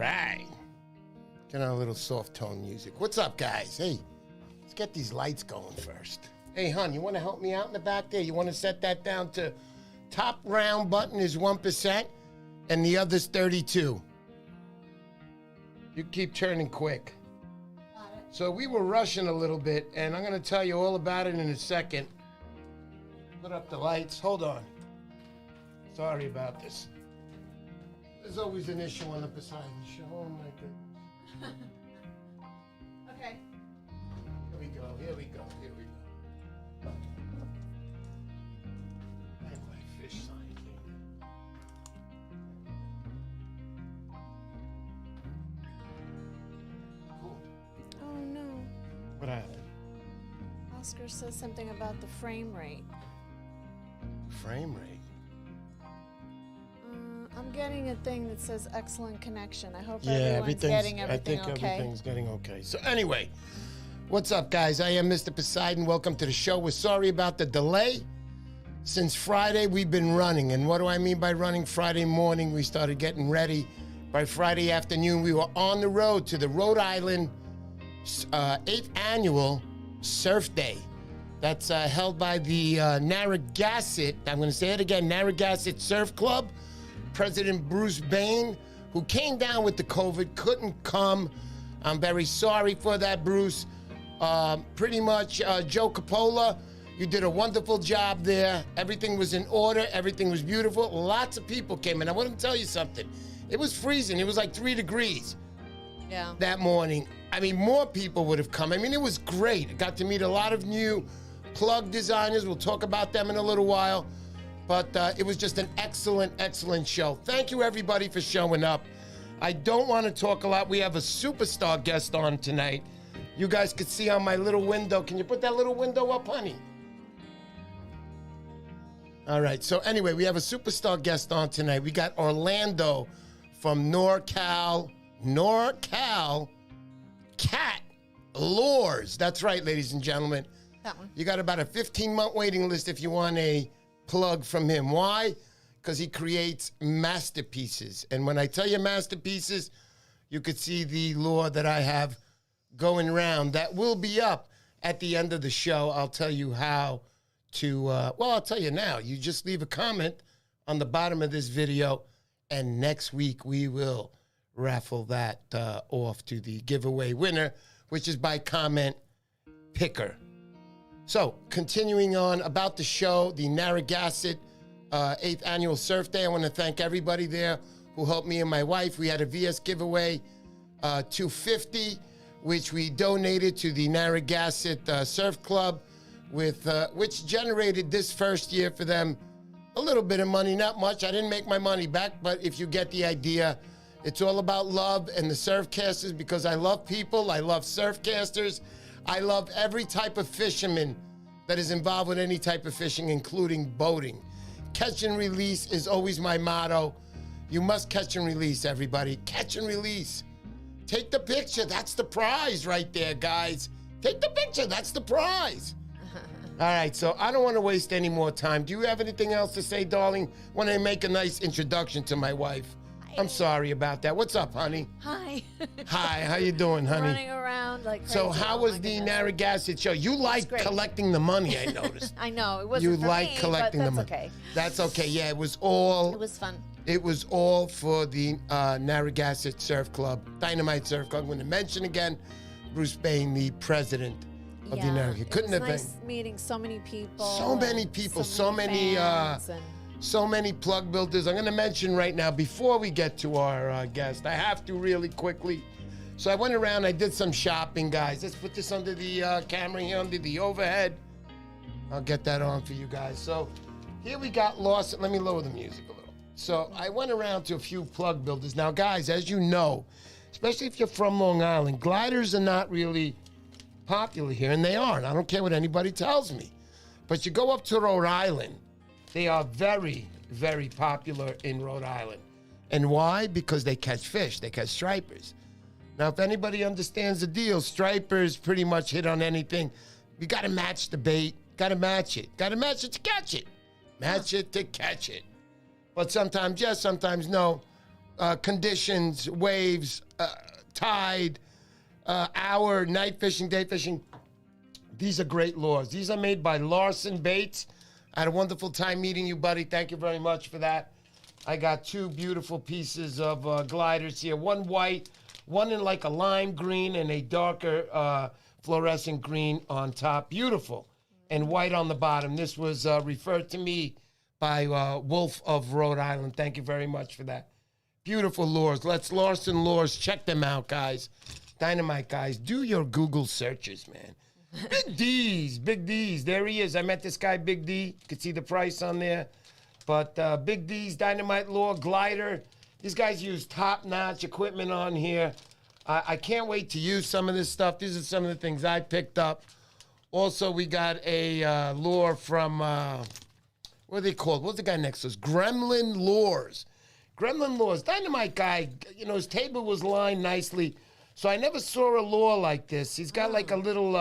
right. Get on a little soft tone music. What's up, guys? Hey, let's get these lights going first. Hey, hon, you want to help me out in the back there? You want to set that down to top round button is 1% and the other's 32. You keep turning quick. So we were rushing a little bit, and I'm going to tell you all about it in a second. Put up the lights. Hold on. Sorry about this. There's always an issue on the Poseidon show. Oh, my goodness. Okay. Here we go. Here we go. Here we go. And my fish sign thing. Cool. Oh no. What happened? Oscar says something about the frame rate. Frame rate. I'm getting a thing that says excellent connection. I hope Yeah, everyone's getting everything I think okay. everything's getting okay. So anyway, what's up, guys? I am Mr. Poseidon. Welcome to the show. We're sorry about the delay. Since Friday, we've been running. And what do I mean by running? Friday morning, we started getting ready. By Friday afternoon, we were on the road to the Rhode Island 8th annual Surf Day. That's held by the Narragansett, I'm going to say it again, Narragansett Surf Club. President Bruce Bain, who came down with the COVID, couldn't come. I'm very sorry for that, Bruce. Pretty much, Joe Coppola, you did a wonderful job there. Everything was in order. Everything was beautiful. Lots of people came in. I want to tell you something. It was freezing. It was like 3 degrees that morning. I mean, more people would have come. I mean, it was great. I got to meet a lot of new plug designers. We'll talk about them in a little while. But it was just an excellent, excellent show. Thank you, everybody, for showing up. I don't want to talk a lot. We have a superstar guest on tonight. You guys could see on my little window. Can you put that little window up, honey? All right. So anyway, we have a superstar guest on tonight. We got Orlando from NorCalKat Lures. That's right, ladies and gentlemen. That one. You got about a 15-month waiting list if you want a plug from him. Why? Because he creates masterpieces. And when I tell you masterpieces, you could see the lure that I have going around. That will be up at the end of the show. I'll tell you how to, well, I'll tell you now. You just leave a comment on the bottom of this video, and next week we will raffle that off to the giveaway winner, which is by comment picker. So, continuing on about the show, the Narragansett 8th Annual Surf Day. I want to thank everybody there who helped me and my wife. We had a VS giveaway, $250, which we donated to the Narragansett Surf Club, which generated this first year for them a little bit of money, not much. I didn't make my money back, but if you get the idea, it's all about love and the surfcasters, because I love people, I love surfcasters. I love every type of fisherman that is involved with any type of fishing, including boating. Catch and release is always my motto. You must catch and release, everybody. Catch and release. Take the picture. That's the prize right there, guys. Take the picture. That's the prize. All right, so I don't want to waste any more time. Do you have anything else to say, darling? When I make a nice introduction to my wife. I'm sorry about that. What's up, honey? Hi. Hi, how you doing, honey? Running around like crazy. So how was the Narragansett show? You like collecting the money, I noticed. I know. It wasn't for me, collecting but the money. that's okay. That's okay. Yeah, it was all. It was fun. It was all for the Narragansett Surf Club, Dynamite Surf Club. I'm going to mention again, Bruce Bain, the president of the Narragansett. Couldn't have nice been. Meeting so many people. So many people. So many. So many plug builders. I'm going to mention right now, before we get to our guest, I have to really quickly. So I went around, I did some shopping, guys. Let's put this under the camera here, under the overhead. I'll get that on for you guys. So here we got Lawson. Let me lower the music a little. So I went around to a few plug builders. Now, guys, as you know, especially if you're from Long Island, gliders are not really popular here, and they aren't. I don't care what anybody tells me. But you go up to Rhode Island, they are very, very popular in Rhode Island. And why? Because they catch fish. They catch stripers. Now, if anybody understands the deal, stripers pretty much hit on anything. You got to match the bait. Got to match it. Got to match it to catch it. Match it to catch it. But sometimes yes, sometimes no. conditions, waves, tide, hour, night fishing, day fishing. These are great lures. These are made by Larson Baits. I had a wonderful time meeting you, buddy. Thank you very much for that. I got two beautiful pieces of gliders here. One white, one in like a lime green, and a darker fluorescent green on top. Beautiful. And white on the bottom. This was referred to me by Wolf of Rhode Island. Thank you very much for that. Beautiful lures. Let's Larson Lures. Check them out, guys. Dynamite, guys. Do your Google searches, man. Big D's, Big D's. There he is. I met this guy, Big D. You could see the price on there. But Big D's Dynamite Lure Glider. These guys use top-notch equipment on here. I can't wait to use some of this stuff. These are some of the things I picked up. Also, we got a lure from, what are they called? What's the guy next to us? Gremlin Lures. Gremlin Lures. Dynamite guy, you know, his table was lined nicely. So I never saw a lure like this. He's got like a little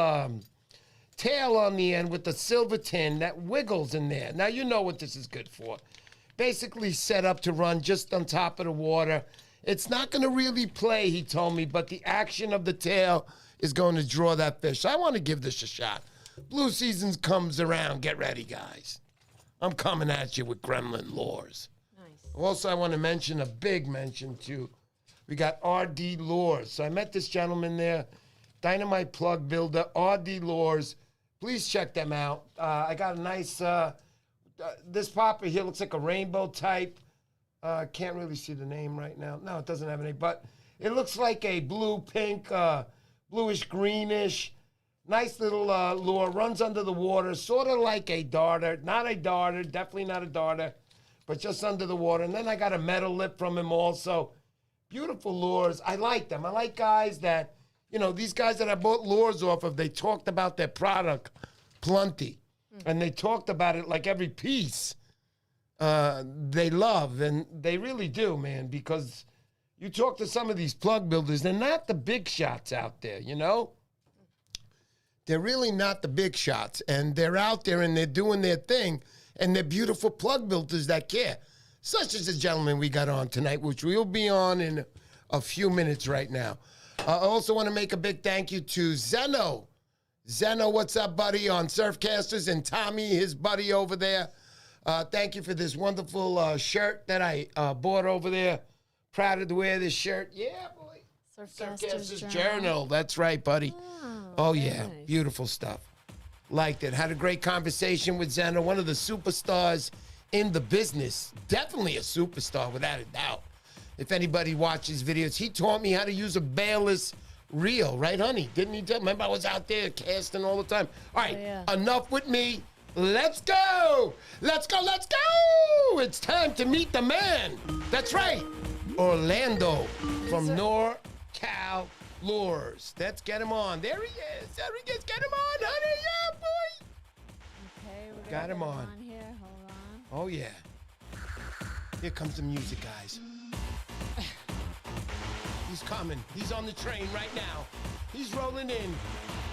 tail on the end with the silver tin that wiggles in there. Now you know what this is good for. Basically set up to run just on top of the water. It's not going to really play, he told me, but the action of the tail is going to draw that fish. I want to give this a shot. Blue season comes around. Get ready, guys. I'm coming at you with Gremlin Lures. Nice. Also, I want to mention a big mention to, we got RD Lures. So I met this gentleman there, Dynamite Plug Builder, RD Lures. Please check them out. I got a nice, this popper here looks like a rainbow type. Can't really see the name right now. No, it doesn't have any, but it looks like a blue, pink, bluish, greenish. Nice little lure, runs under the water, sort of like a darter. Not a darter, definitely not a darter, but just under the water. And then I got a metal lip from him also. Beautiful lures. I like them. I like guys that, you know, these guys that I bought lures off of, they talked about their product plenty. And they talked about it like every piece they love. And they really do, man, because you talk to some of these plug builders, they're not the big shots out there, you know? They're really not the big shots. And they're out there and they're doing their thing. And they're beautiful plug builders that care. Such as the gentleman we got on tonight, which we'll be on in a few minutes right now. I also want to make a big thank you to Zeno. Zeno, what's up, buddy, on Surfcasters, and Tommy, his buddy over there. Thank you for this wonderful shirt that I bought over there. Proud to wear this shirt. Yeah, boy. Surfcasters Journal. That's right, buddy. Oh yeah, nice. Beautiful stuff. Liked it. Had a great conversation with Zeno, one of the superstars in the business. Definitely a superstar, without a doubt. If anybody watches videos, he taught me how to use a bailless reel, right, honey? Didn't he tell me? Remember, I was out there casting all the time. All right, Enough with me. Let's go. Let's go. Let's go. It's time to meet the man. That's right. Orlando from NorCal Lures. Let's get him on. There he is. There he is. Get him on, honey. Yeah, boy. Okay, we're got him on here. Hold on. Oh, yeah. Here comes the music, guys. He's coming. He's on the train right now. He's rolling in.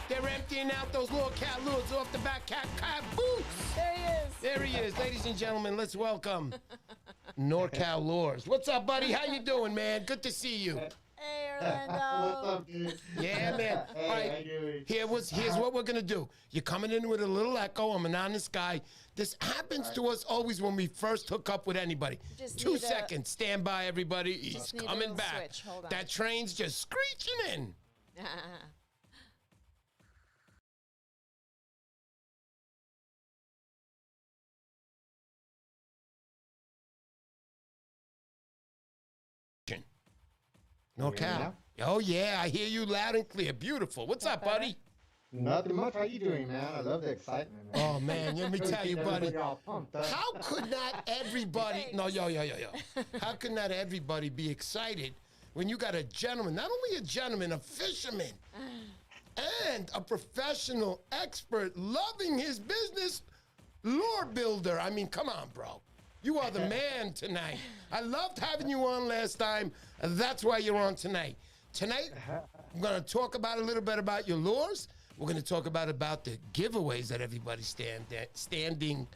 They're emptying out those NorCal lures off the back cat boots. There he is. There he is. Ladies and gentlemen, let's welcome NorCal Lures. What's up, buddy? How you doing, man? Good to see you. Hey, Orlando. What's up, dude? Yeah, man. Hey, all right. Here's what we're going to do. You're coming in with a little echo. I'm an honest guy. This happens to us always when we first hook up with anybody. 2 seconds. Stand by, everybody. He's coming back. That train's just screeching in. NorCal. Oh, yeah. I hear you loud and clear. Beautiful. What's up, buddy? Nothing much. How you doing, man? I love the excitement, man. Oh, man. Let me tell you, buddy. How could not everybody... No, yo. How could not everybody be excited when you got a gentleman, not only a gentleman, a fisherman, and a professional expert loving his business, lure builder? I mean, come on, bro. You are the man tonight. I loved having you on last time. That's why you're on tonight. Tonight, I'm going to talk about a little bit about your lures. We're going to talk about the giveaways that everybody's standing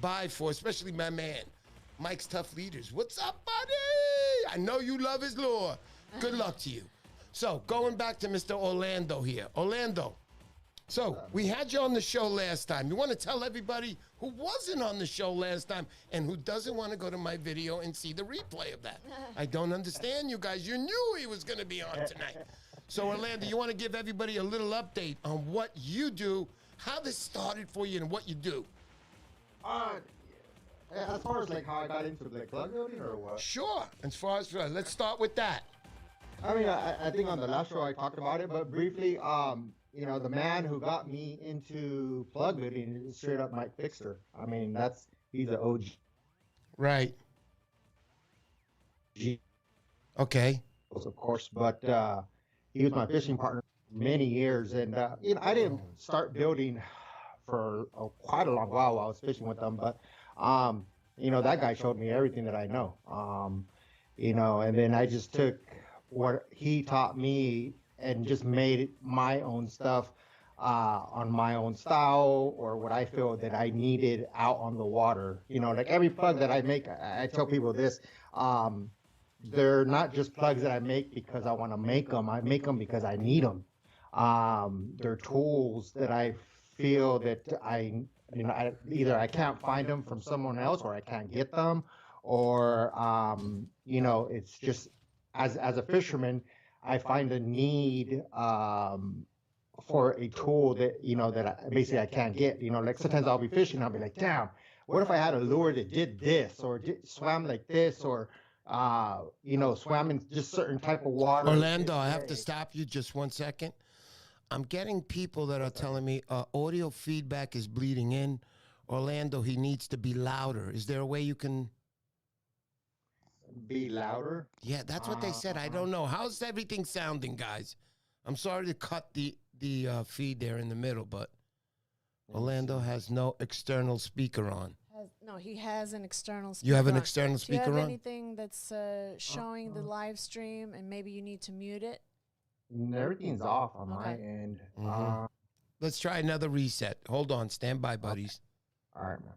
by for, especially my man, Mike's Tough Leaders. What's up, buddy? I know you love his lure. Good luck to you. So, going back to Mr. Orlando here. Orlando, so we had you on the show last time. You want to tell everybody who wasn't on the show last time and who doesn't want to go to my video and see the replay of that? I don't understand you guys. You knew he was going to be on tonight. So, Orlando, you want to give everybody a little update on what you do, how this started for you, and what you do? As far as like how I got into like plug building or what? Sure. As far as let's start with that. I mean, I think on the last show I talked about it, but briefly, you know, the man who got me into plug building is straight up Mike Fixter. I mean, he's an OG. Right. Okay. Of course, but he was my fishing partner for many years, and you know, I didn't start building for quite a long while I was fishing with them, but you know, that guy showed me everything that I know. You know, and then I just took what he taught me and just made it my own stuff on my own style or what I feel that I needed out on the water. You know, like every plug that I make, I tell people this, they're not just plugs that I make because I want to make them. I make them because I need them. They're tools that I feel that either I can't find them from someone else or I can't get them, or, you know, it's just, as a fisherman, I find a need for a tool that, you know, that basically I can't get. You know, like sometimes I'll be fishing, I'll be like, damn, what if I had a lure that did this or swam like this, or you know, swam in just certain type of water. Orlando, I have to stop you just 1 second. I'm getting people that are telling me audio feedback is bleeding in. Orlando, he needs to be louder. Is there a way you can be louder? Yeah, that's what they said. I don't know. How's everything sounding, guys? I'm sorry to cut the feed there in the middle, but Orlando has no external speaker on. No, he has an external speaker. You have an external speaker on? Do you have anything that's showing the live stream, and maybe you need to mute it? Everything's off on my end. Let's try another reset. Hold on. Stand by, buddies. All right, man.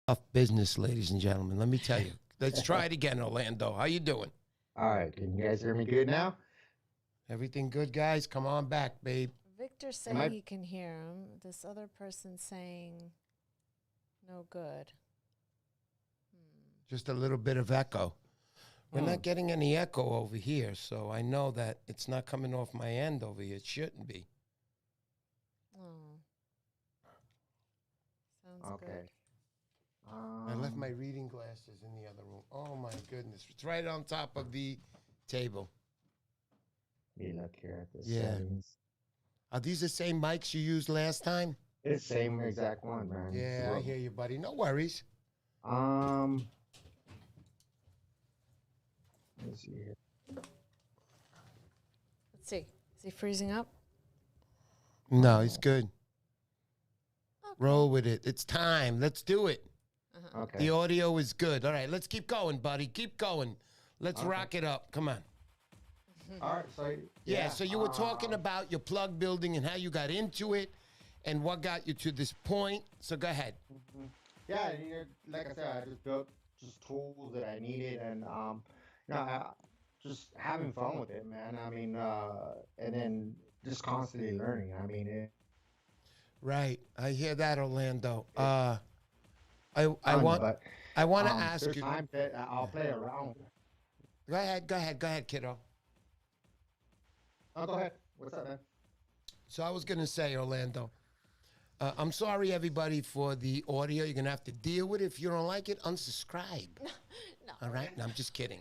Tough business, ladies and gentlemen. Let me tell you. Let's try it again, Orlando. How you doing? All right. Can you guys hear me good now? Everything good, guys? Come on back, babe. Victor saying he can hear him. This other person saying no good. Just a little bit of echo. We're not getting any echo over here, so I know that it's not coming off my end over here. It shouldn't be. Oh. Sounds good. I left my reading glasses in the other room. Oh, my goodness. It's right on top of the table. You look here at the settings. Are these the same mics you used last time? It's the same exact one, man. Yeah, I hear you, buddy. No worries. Let's see here. Let's see. Is he freezing up? No, he's good. Okay. Roll with it. It's time. Let's do it. Okay. The audio is good. All right, let's keep going, buddy. Keep going. Let's rock it up. Come on. All right. So so you were talking about your plug building and how you got into it and what got you to this point. So go ahead. Yeah, like I said, I just built just tools that I needed, and you know, just having fun with it, man. I mean, and then just constantly learning. I mean, right. I hear that, Orlando. I want to ask there's you. Times that I'll play around. Go ahead, kiddo. Oh, go ahead. What's up, man? So I was gonna say, Orlando. I'm sorry, everybody, for the audio. You're gonna have to deal with it. If you don't like it, unsubscribe. No. All right? No, I'm just kidding.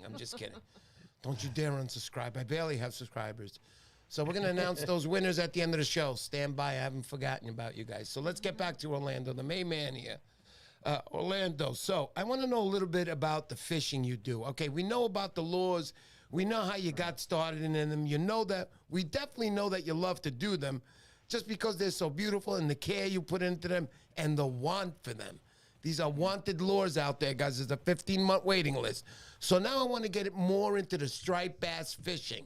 Don't you dare unsubscribe. I barely have subscribers. So we're gonna announce those winners at the end of the show. Stand by. I haven't forgotten about you guys. So let's get back to Orlando, the main man here. Orlando, so I want to know a little bit about the fishing you do. Okay, we know about the lures. We know how you got started in them. You know that. We definitely know that you love to do them just because they're so beautiful and the care you put into them and the want for them. These are wanted lures out there, guys. There's a 15-month waiting list. So now I want to get it more into the striped bass fishing.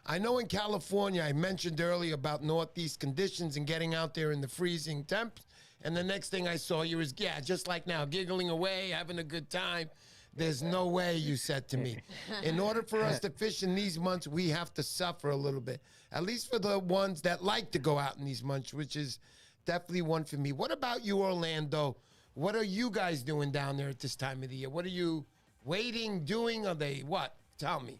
I know in California, I mentioned earlier about northeast conditions and getting out there in the freezing temps. And the next thing I saw you was, yeah, just like now, giggling away, having a good time. There's no way, you said to me. In order for us to fish in these months, we have to suffer a little bit. At least for the ones that like to go out in these months, which is definitely one for me. What about you, Orlando? What are you guys doing down there at this time of the year? What are you waiting, doing? Are they what? Tell me.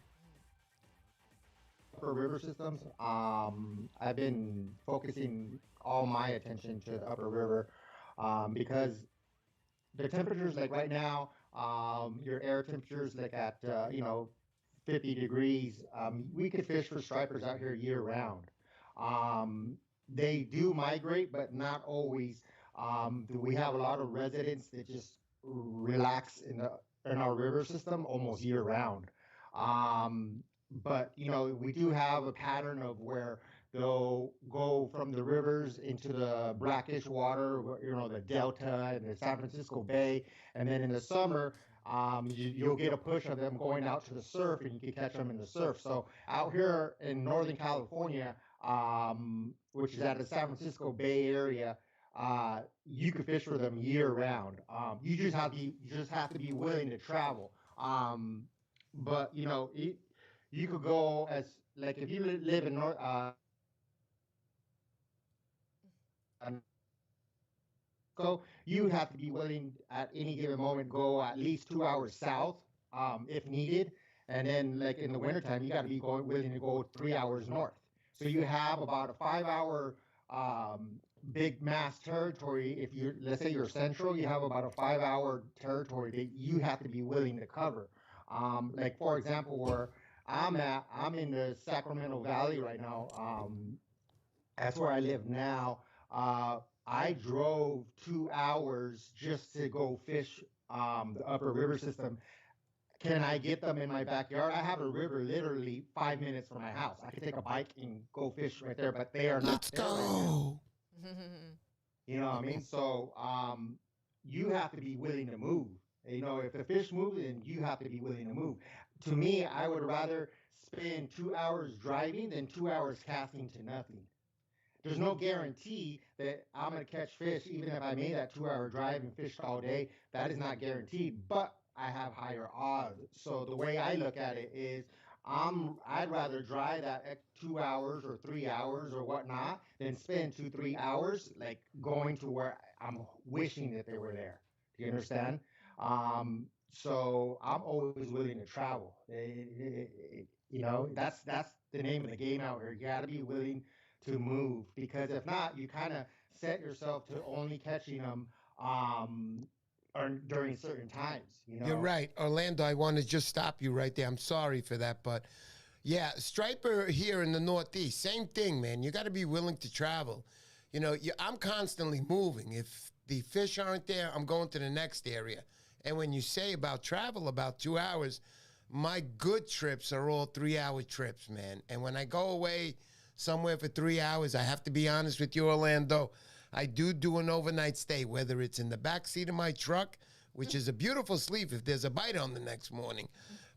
Upper river systems. I've been focusing all my attention to the upper river because the temperatures, like right now, your air temperatures like at 50 degrees. We could fish for stripers out here year round. They do migrate, but not always. We have a lot of residents that just relax in our river system almost year round. But we do have a pattern of where they'll go from the rivers into the brackish water, the Delta and the San Francisco Bay, and then in the summer, you'll get a push of them going out to the surf, and you can catch them in the surf. So out here in Northern California, which is at the San Francisco Bay Area, you can fish for them year round. You just have to be willing to travel. But you could go as like if you live in North. So you have to be willing at any given moment go at least 2 hours south, if needed, and then like in the wintertime you got to be willing to go 3 hours north. So you have about a 5-hour big mass territory. If you let's say you're central, you have about a 5-hour territory that you have to be willing to cover. Like for example, where I'm in the Sacramento Valley right now. That's where I live now. I drove 2 hours just to go fish the upper river system. Can I get them in my backyard? I have a river literally 5 minutes from my house. I can take a bike and go fish right there, but they are not. Let's go. Right, you know what I mean? So you have to be willing to move. If the fish move, then you have to be willing to move. To me, I would rather spend 2 hours driving than 2 hours casting to nothing. There's no guarantee that I'm going to catch fish, even if I made that 2-hour drive and fished all day. That is not guaranteed, but I have higher odds. So the way I look at it is I'd rather drive that 2 hours or 3 hours or whatnot than spend 2-3 hours like going to where I'm wishing that they were there. Do you understand? So I'm always willing to travel. That's the name of the game out here. You got to be willing to move, because if not, you kind of set yourself to only catching them or during certain times. You're right, Orlando. I want to just stop you right there. I'm sorry for that, but yeah, striper here in the Northeast, same thing, man. You got to be willing to travel. I'm constantly moving. If the fish aren't there, I'm going to the next area. And when you say about travel, about 2 hours, my good trips are all 3-hour trips, man. And when I go away somewhere for 3 hours, I have to be honest with you, Orlando, I do an overnight stay, whether it's in the back seat of my truck, which is a beautiful sleep if there's a bite on the next morning.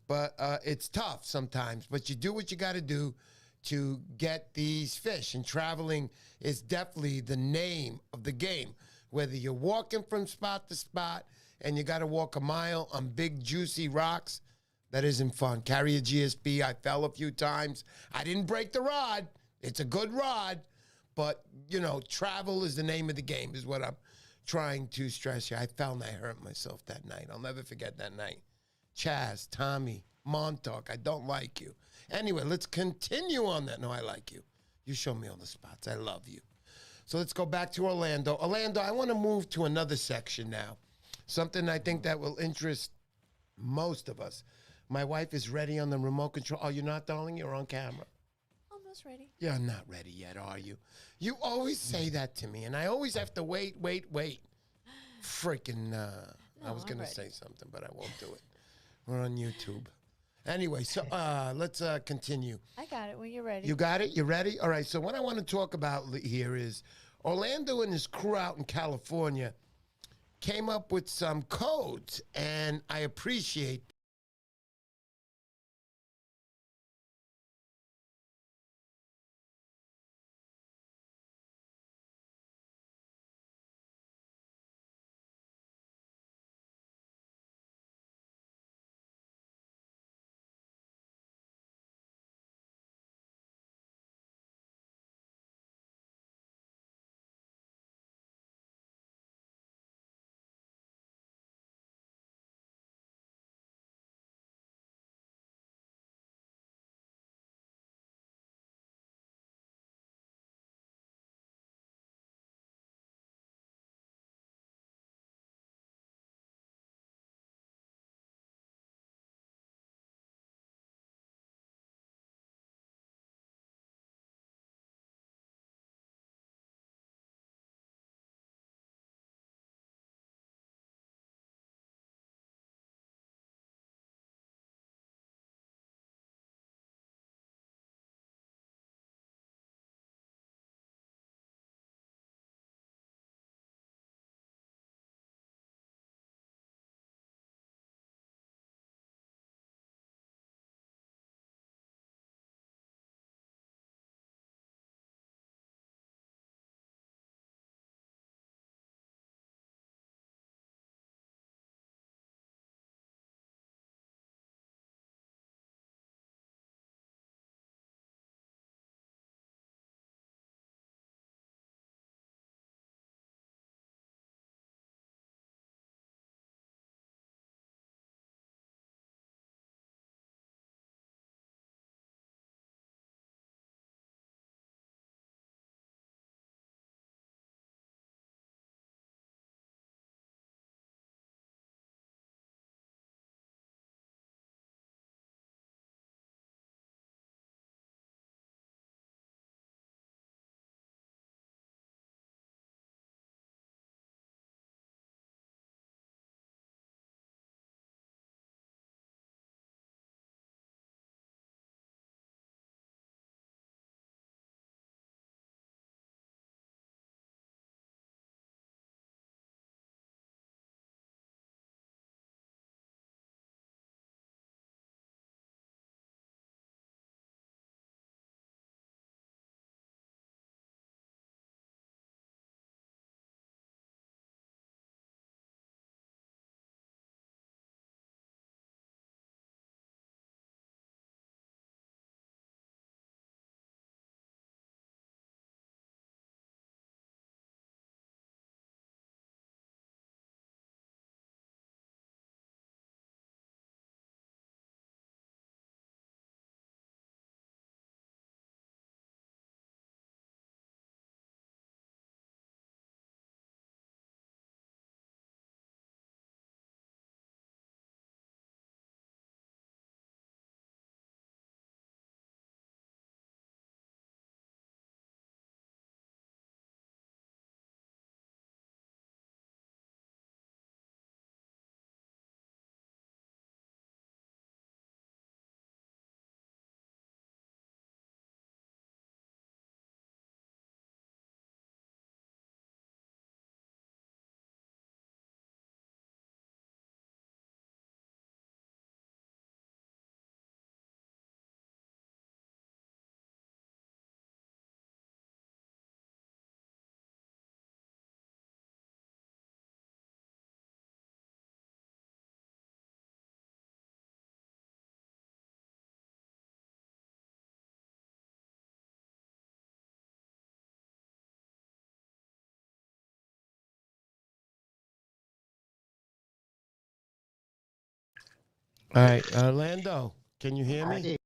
But it's tough sometimes. But you do what you got to do to get these fish. And traveling is definitely the name of the game. Whether you're walking from spot to spot and you got to walk a mile on big, juicy rocks, that isn't fun. Carry a GSP. I fell a few times. I didn't break the rod. It's a good rod. But, travel is the name of the game is what I'm trying to stress here. I fell and I hurt myself that night. I'll never forget that night. Chaz, Tommy, Montauk, I don't like you. Anyway, let's continue on that. No, I like you. You show me all the spots. I love you. So let's go back to Orlando. Orlando, I want to move to another section now. Something I think that will interest most of us. My wife is ready on the remote control. Oh, you're not, darling? You're on camera. Almost ready. You're not ready yet, are you? You always say that to me, and I always have to wait. Freaking, I was going to say something, but I won't do it. We're on YouTube. Anyway, so let's continue. I got it when you're ready. You got it? You ready? All right, so what I want to talk about here is Orlando and his crew out in California. came up with some codes, and I appreciate. All right, Orlando, can you hear me?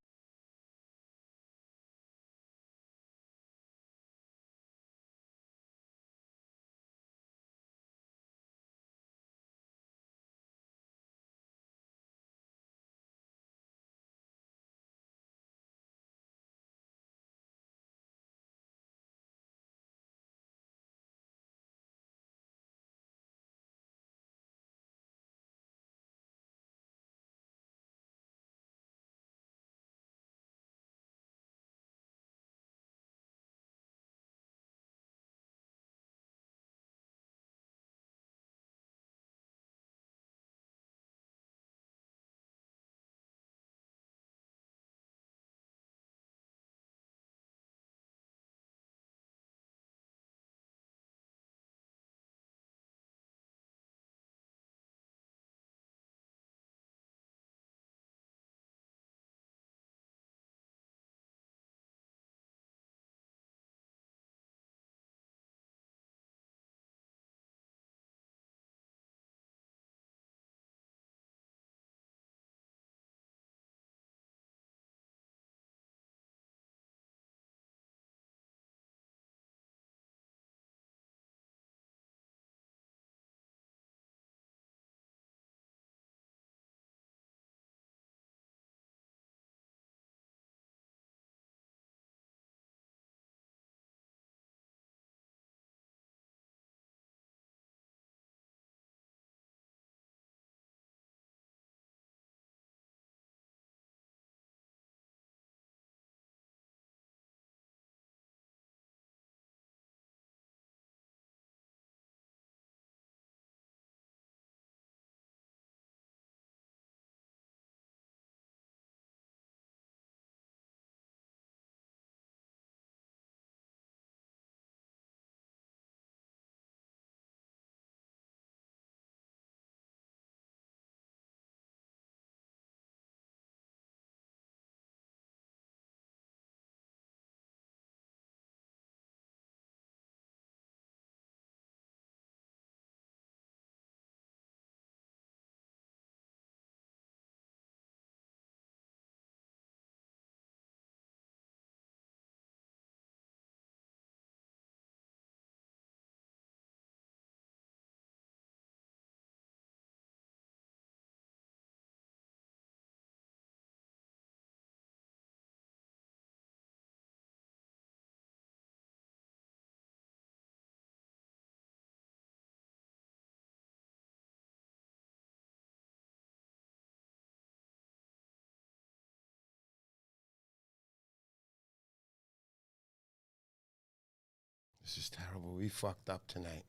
This is terrible. We fucked up tonight.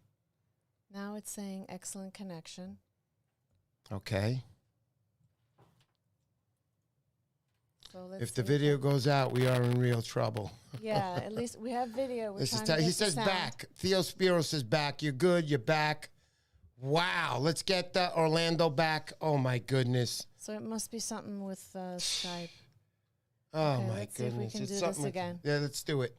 Now it's saying excellent connection. Okay. So let's If the see video it- goes out, we are in real trouble. Yeah, at least we have video. We're This is trying to he get the says sound. back. Theo Spiro says back. You're good. You're back. Wow. Let's get Orlando back. Oh, my goodness. So it must be something with Skype. Oh, Okay, my let's see if we goodness. can It's do this something with- again. Yeah, let's do it.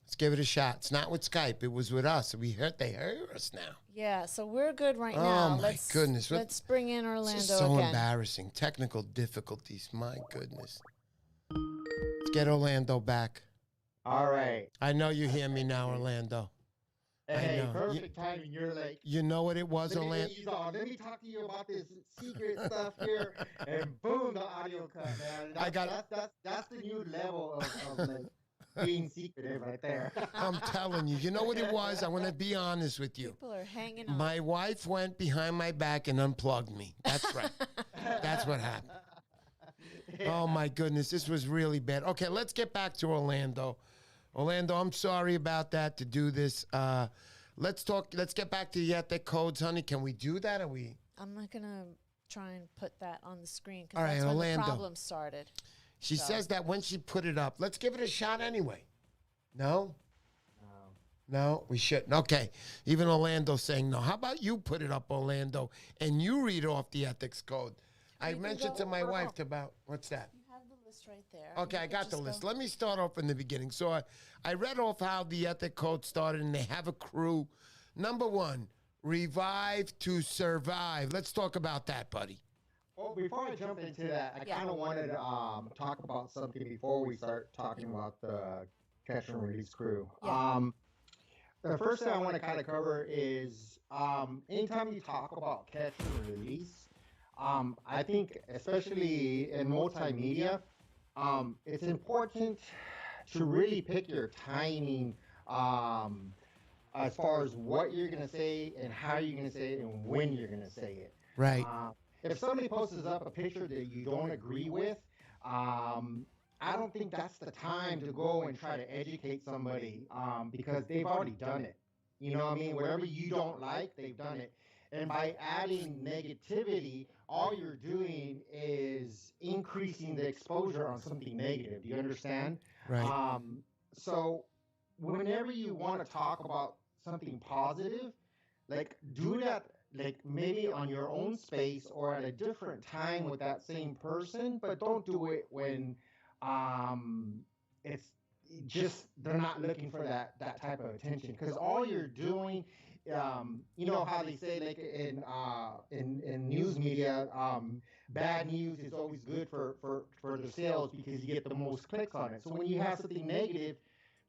Let's give it a shot. It's not with Skype. It was with us. They heard us now. Yeah, so we're good right Oh, now. my goodness. What- Let's bring in This Orlando is so again. embarrassing. Technical difficulties. My goodness. Let's get Orlando back. All right. I know you hear me now, Orlando. Hey, know. perfect timing. You're like, You know what it was, let me Orlando? get you on. Let me talk to you about this secret stuff here, and boom, the audio cut, man. I got- that's the new level of like being secretive right there. I'm telling you. You know what it was? I want to be honest with you. People are hanging on. My wife went behind my back and unplugged me. That's right. That's what happened. Oh, my goodness. This was really bad. Okay, let's get back to Orlando. Orlando, I'm sorry about that to do this. Let's get back to the ethic codes, honey. Can we do that? I'm not going to try and put that on the screen All because right, that's when Orlando. the problem started. She says that when she put it up. Let's give it a shot anyway. No? No, we shouldn't. Okay. Even Orlando's saying no. How about you put it up, Orlando, and you read off the ethics code? I You can mentioned go to my over. wife about, what's that? You have the list right there. Okay, You I can got the just list. go- Let me start off in the beginning. So I read off how the ethic code started, and they have a crew. Number one, revive to survive. Let's talk about that, buddy. Well, before I jump into that, I Yeah. kind of wanted to talk about something before we start talking about the catch and release crew. Yeah. The first thing I want to kind of cover is anytime you talk about catch and release, I think especially in multimedia, it's important to really pick your timing as far as what you're going to say and how you're going to say it and when you're going to say it. Right. If somebody posts up a picture that you don't agree with, I don't think that's the time to go and try to educate somebody because they've already done it. You know what I mean? Whatever you don't like, they've done it. And by adding negativity, all you're doing is increasing the exposure on something negative. Do you understand? Right. So whenever you want to talk about something positive, like do that like maybe on your own space or at a different time with that same person, but don't do it when it's just they're not looking for that type of attention, because all you're doing you know how they say like in news media, bad news is always good for the sales because you get the most clicks on it. So when you have something negative,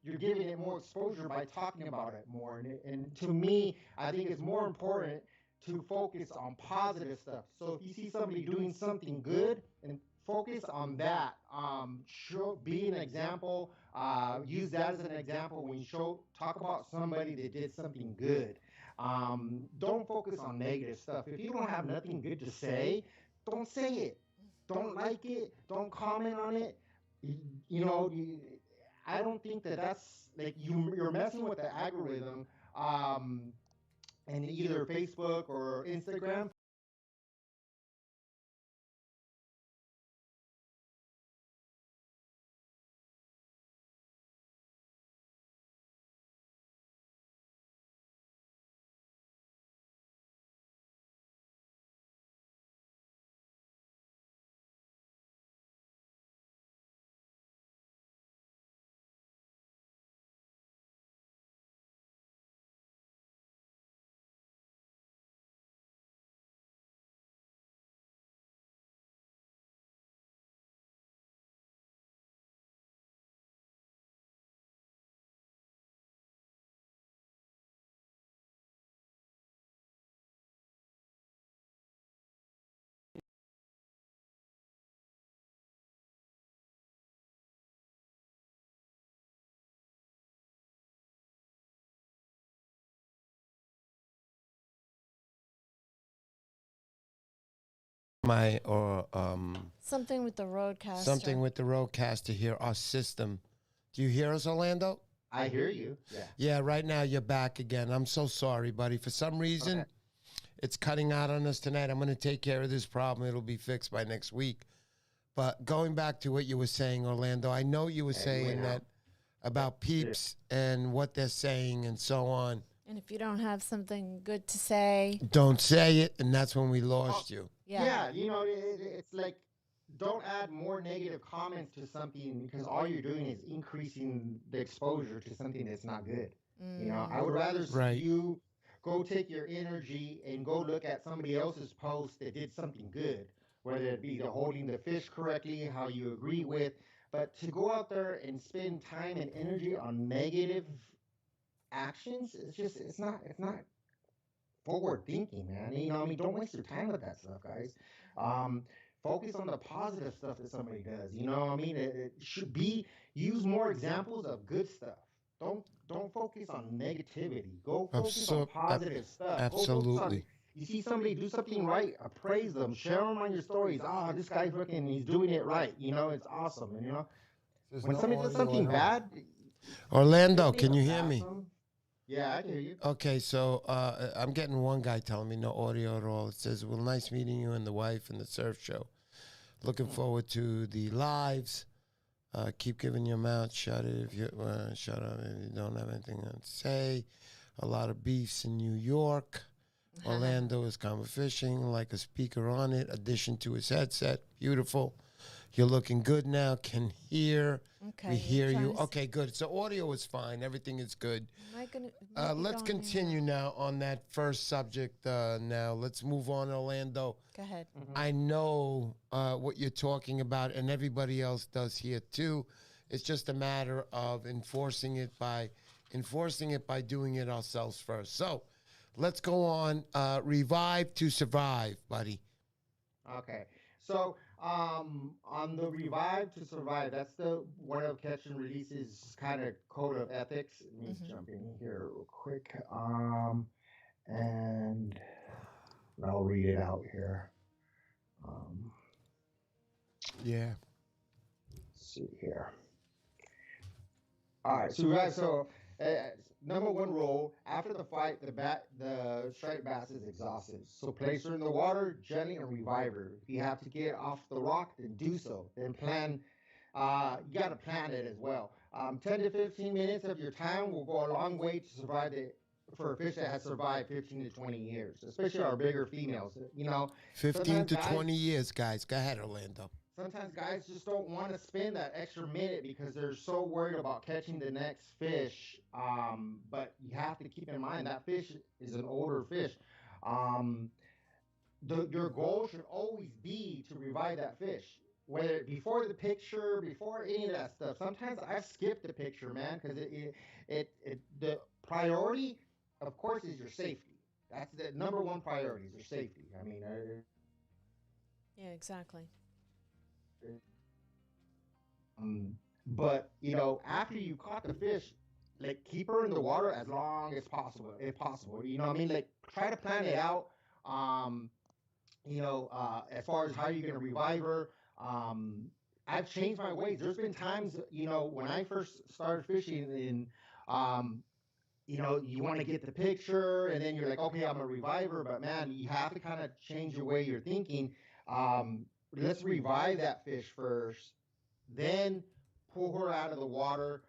you're giving it more exposure by talking about it more. And to me, I think it's more important to focus on positive stuff. So if you see somebody doing something good, and focus on that. Be an example. Use that as an example when you talk about somebody that did something good. Don't focus on negative stuff. If you don't have nothing good to say, don't say it. Don't like it. Don't comment on it. You know, I don't think that's like you're messing with the algorithm. And either Facebook or Instagram. Something with the roadcaster. Something with the roadcaster here, our system. Do you hear us, Orlando? I hear you. Yeah. Yeah, right now you're back again. I'm so sorry, buddy. For some reason, Okay. it's cutting out on us tonight. I'm going to take care of this problem. It'll be fixed by next week. But going back to what you were saying, Orlando, I know you were saying that about peeps and what they're saying and so on. And if you don't have something good to say, Don't say it, and that's when we lost you. yeah. Yeah, it's like, don't add more negative comments to something because all you're doing is increasing the exposure to something that's not good. I would rather Right. you go take your energy and go look at somebody else's post that did something good, whether it be the holding the fish correctly, how you agree with, but to go out there and spend time and energy on negative actions, it's not forward thinking, man. Don't waste your time with that stuff, guys. Focus on the positive stuff that somebody does. It should be use more examples of good stuff. Don't focus on negativity. Go focus on positive stuff. Go focus on, Absolutely. you see somebody do something right, appraise them, share them on your stories. Oh, this guy freaking, he's doing it right. It's awesome. And when somebody does something bad, Orlando, can you hear me? Yeah, I can hear you. Okay, so I'm getting one guy telling me no audio at all. It says, well, nice meeting you and the wife and the surf show. Looking forward to the lives. Keep giving your mouth shut it if you shut up if you don't have anything to say. A lot of beefs in New York. Orlando is common fishing, like a speaker on it. Addition to his headset, beautiful. You're looking good now. Can hear. Okay. We hear you. Okay, good. So audio is fine. Everything is good. Let's continue now on that first subject. Now let's move on, Orlando. Go ahead. I know what you're talking about, and everybody else does here too. It's just a matter of enforcing it by doing it ourselves first. So let's go on. Revive to survive, buddy. Okay. So on the revive to survive, that's the one of Catch and Release's kind of code of ethics. Let me jump in here real quick. And I'll read it out here. Yeah. Let's see here. All right. So number one rule: after the fight, the striped bass is exhausted. So place her in the water gently and revive her. If you have to get off the rock, then do so. Then plan. You got to plan it as well. 10 to 15 minutes of your time will go a long way to survive for a fish that has survived 15 to 20 years, especially our bigger females. 15 to 20 years, guys. Go ahead, Orlando. Sometimes guys just don't want to spend that extra minute because they're so worried about catching the next fish. But you have to keep in mind that fish is an older fish. Your goal should always be to revive that fish. Whether before the picture, before any of that stuff. Sometimes I've skipped the picture, man, because the priority, of course, is your safety. That's the number one priority, is your safety. Yeah, exactly. But after you caught the fish, like, keep her in the water as long as possible, if possible. Like, try to plan it out. As far as how you're gonna revive her. I've changed my ways. There's been times, when I first started fishing, and you want to get the picture, and then you're like, okay, I'm a reviver, but man, you have to kind of change your way you're thinking. Let's revive that fish first, then pull her out of the water.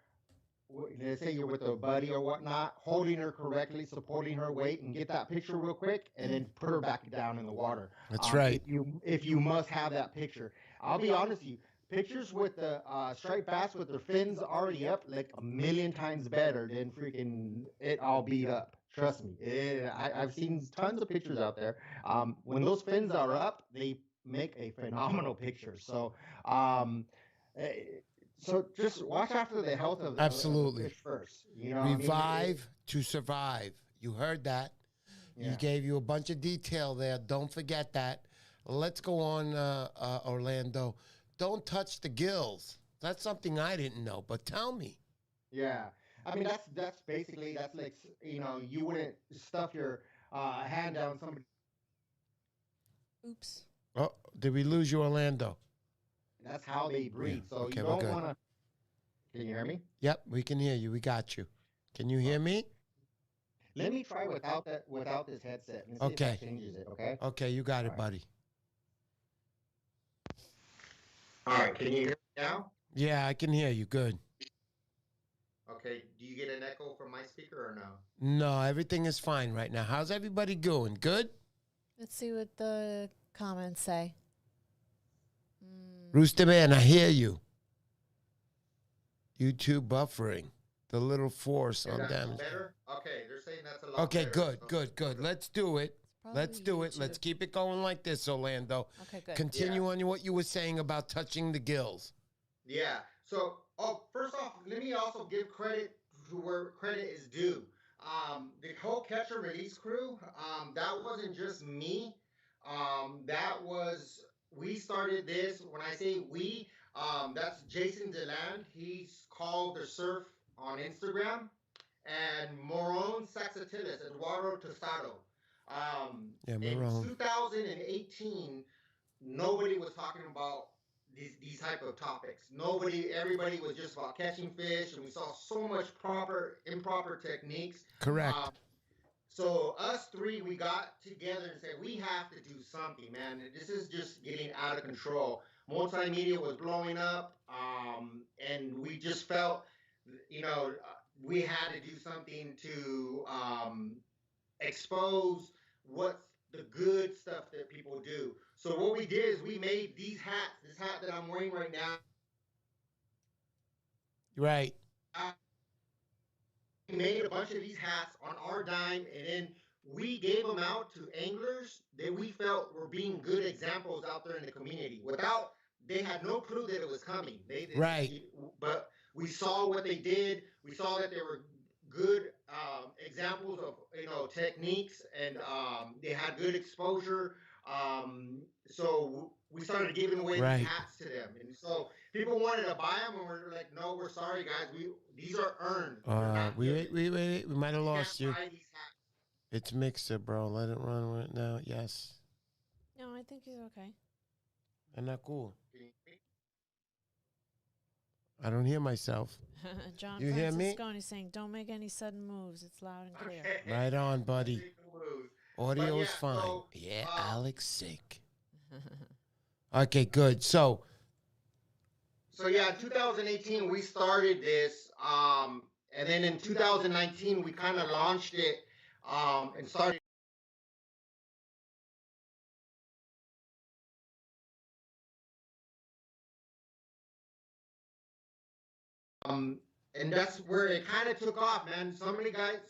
Let's say you're with a buddy or whatnot, holding her correctly, supporting her weight, and get that picture real quick, and then put her back down in the water. That's right. If you must have that picture, I'll be honest with you. Pictures with the striped bass with their fins already up, like a million times better than freaking it all beat up. Trust me. I've seen tons of pictures out there. When those fins are up, they make a phenomenal picture. So, so just watch after the health of Absolutely. the fish first. Revive to survive. You heard that. Yeah. He gave you a bunch of detail there. Don't forget that. Let's go on, Orlando. Don't touch the gills. That's something I didn't know, but tell me. Yeah. That's basically, that's like, you wouldn't stuff your hand down somebody. Oops. Oh, did we lose you, Orlando? That's how they breed. Yeah. So Okay, you we're don't good. want to. Can you hear me? Yep, we can hear you. We got you. Can you hear me? Let me try without this headset and see if Okay. that changes it. Okay. Okay, you got it, All right. buddy. All right. Can you hear me now? Yeah, I can hear you. Good. Okay. Do you get an echo from my speaker or no? No, everything is fine right now. How's everybody going? Good? Let's see what the comments say. Rooster Man, I hear you. YouTube buffering. The little force Is on that damage. better? Okay. They're saying that's a lot Okay, better. good. Let's do it. Let's do it. Let's keep it going like this, Orlando. Okay, good. Continue on what you were saying about touching the gills. Yeah. So, first off, let me also give credit to where credit is due. The whole catch and release crew, that wasn't just me. We started this. When I say we, that's Jason Deland. He's called the Surf on Instagram. And Moron Saxatilis, Eduardo Tostado. In Moron. 2018, nobody was talking about these type of topics. Everybody was just about catching fish, and we saw so much improper techniques. Correct. So us three, we got together and said, we have to do something, man. This is just getting out of control. Multimedia was blowing up, and we just felt, we had to do something to expose what's the good stuff that people do. So what we did is we made these hats. This hat that I'm wearing right now. Right. We made a bunch of these hats on our dime, and then we gave them out to anglers that we felt were being good examples out there in the community. They had no clue that it was coming. Right. But we saw what they did. We saw that they were good examples of techniques, and they had good exposure. So we started giving away these hats to them, and so people wanted to buy them, and we're like, no, we're sorry, guys. These are earned. We might have lost you. It's Mixer, bro. Let it run right now. Yes. No, I think he's okay. I'm not cool. I don't hear myself. John You hear me? Franciscone is saying, don't make any sudden moves. It's loud and clear. Right on, buddy. Audio is fine. So, Alex sick. Okay, good. So yeah, in 2018 we started this, and then in 2019 we kind of launched it, and started. And that's where it kind of took off, man. So many guys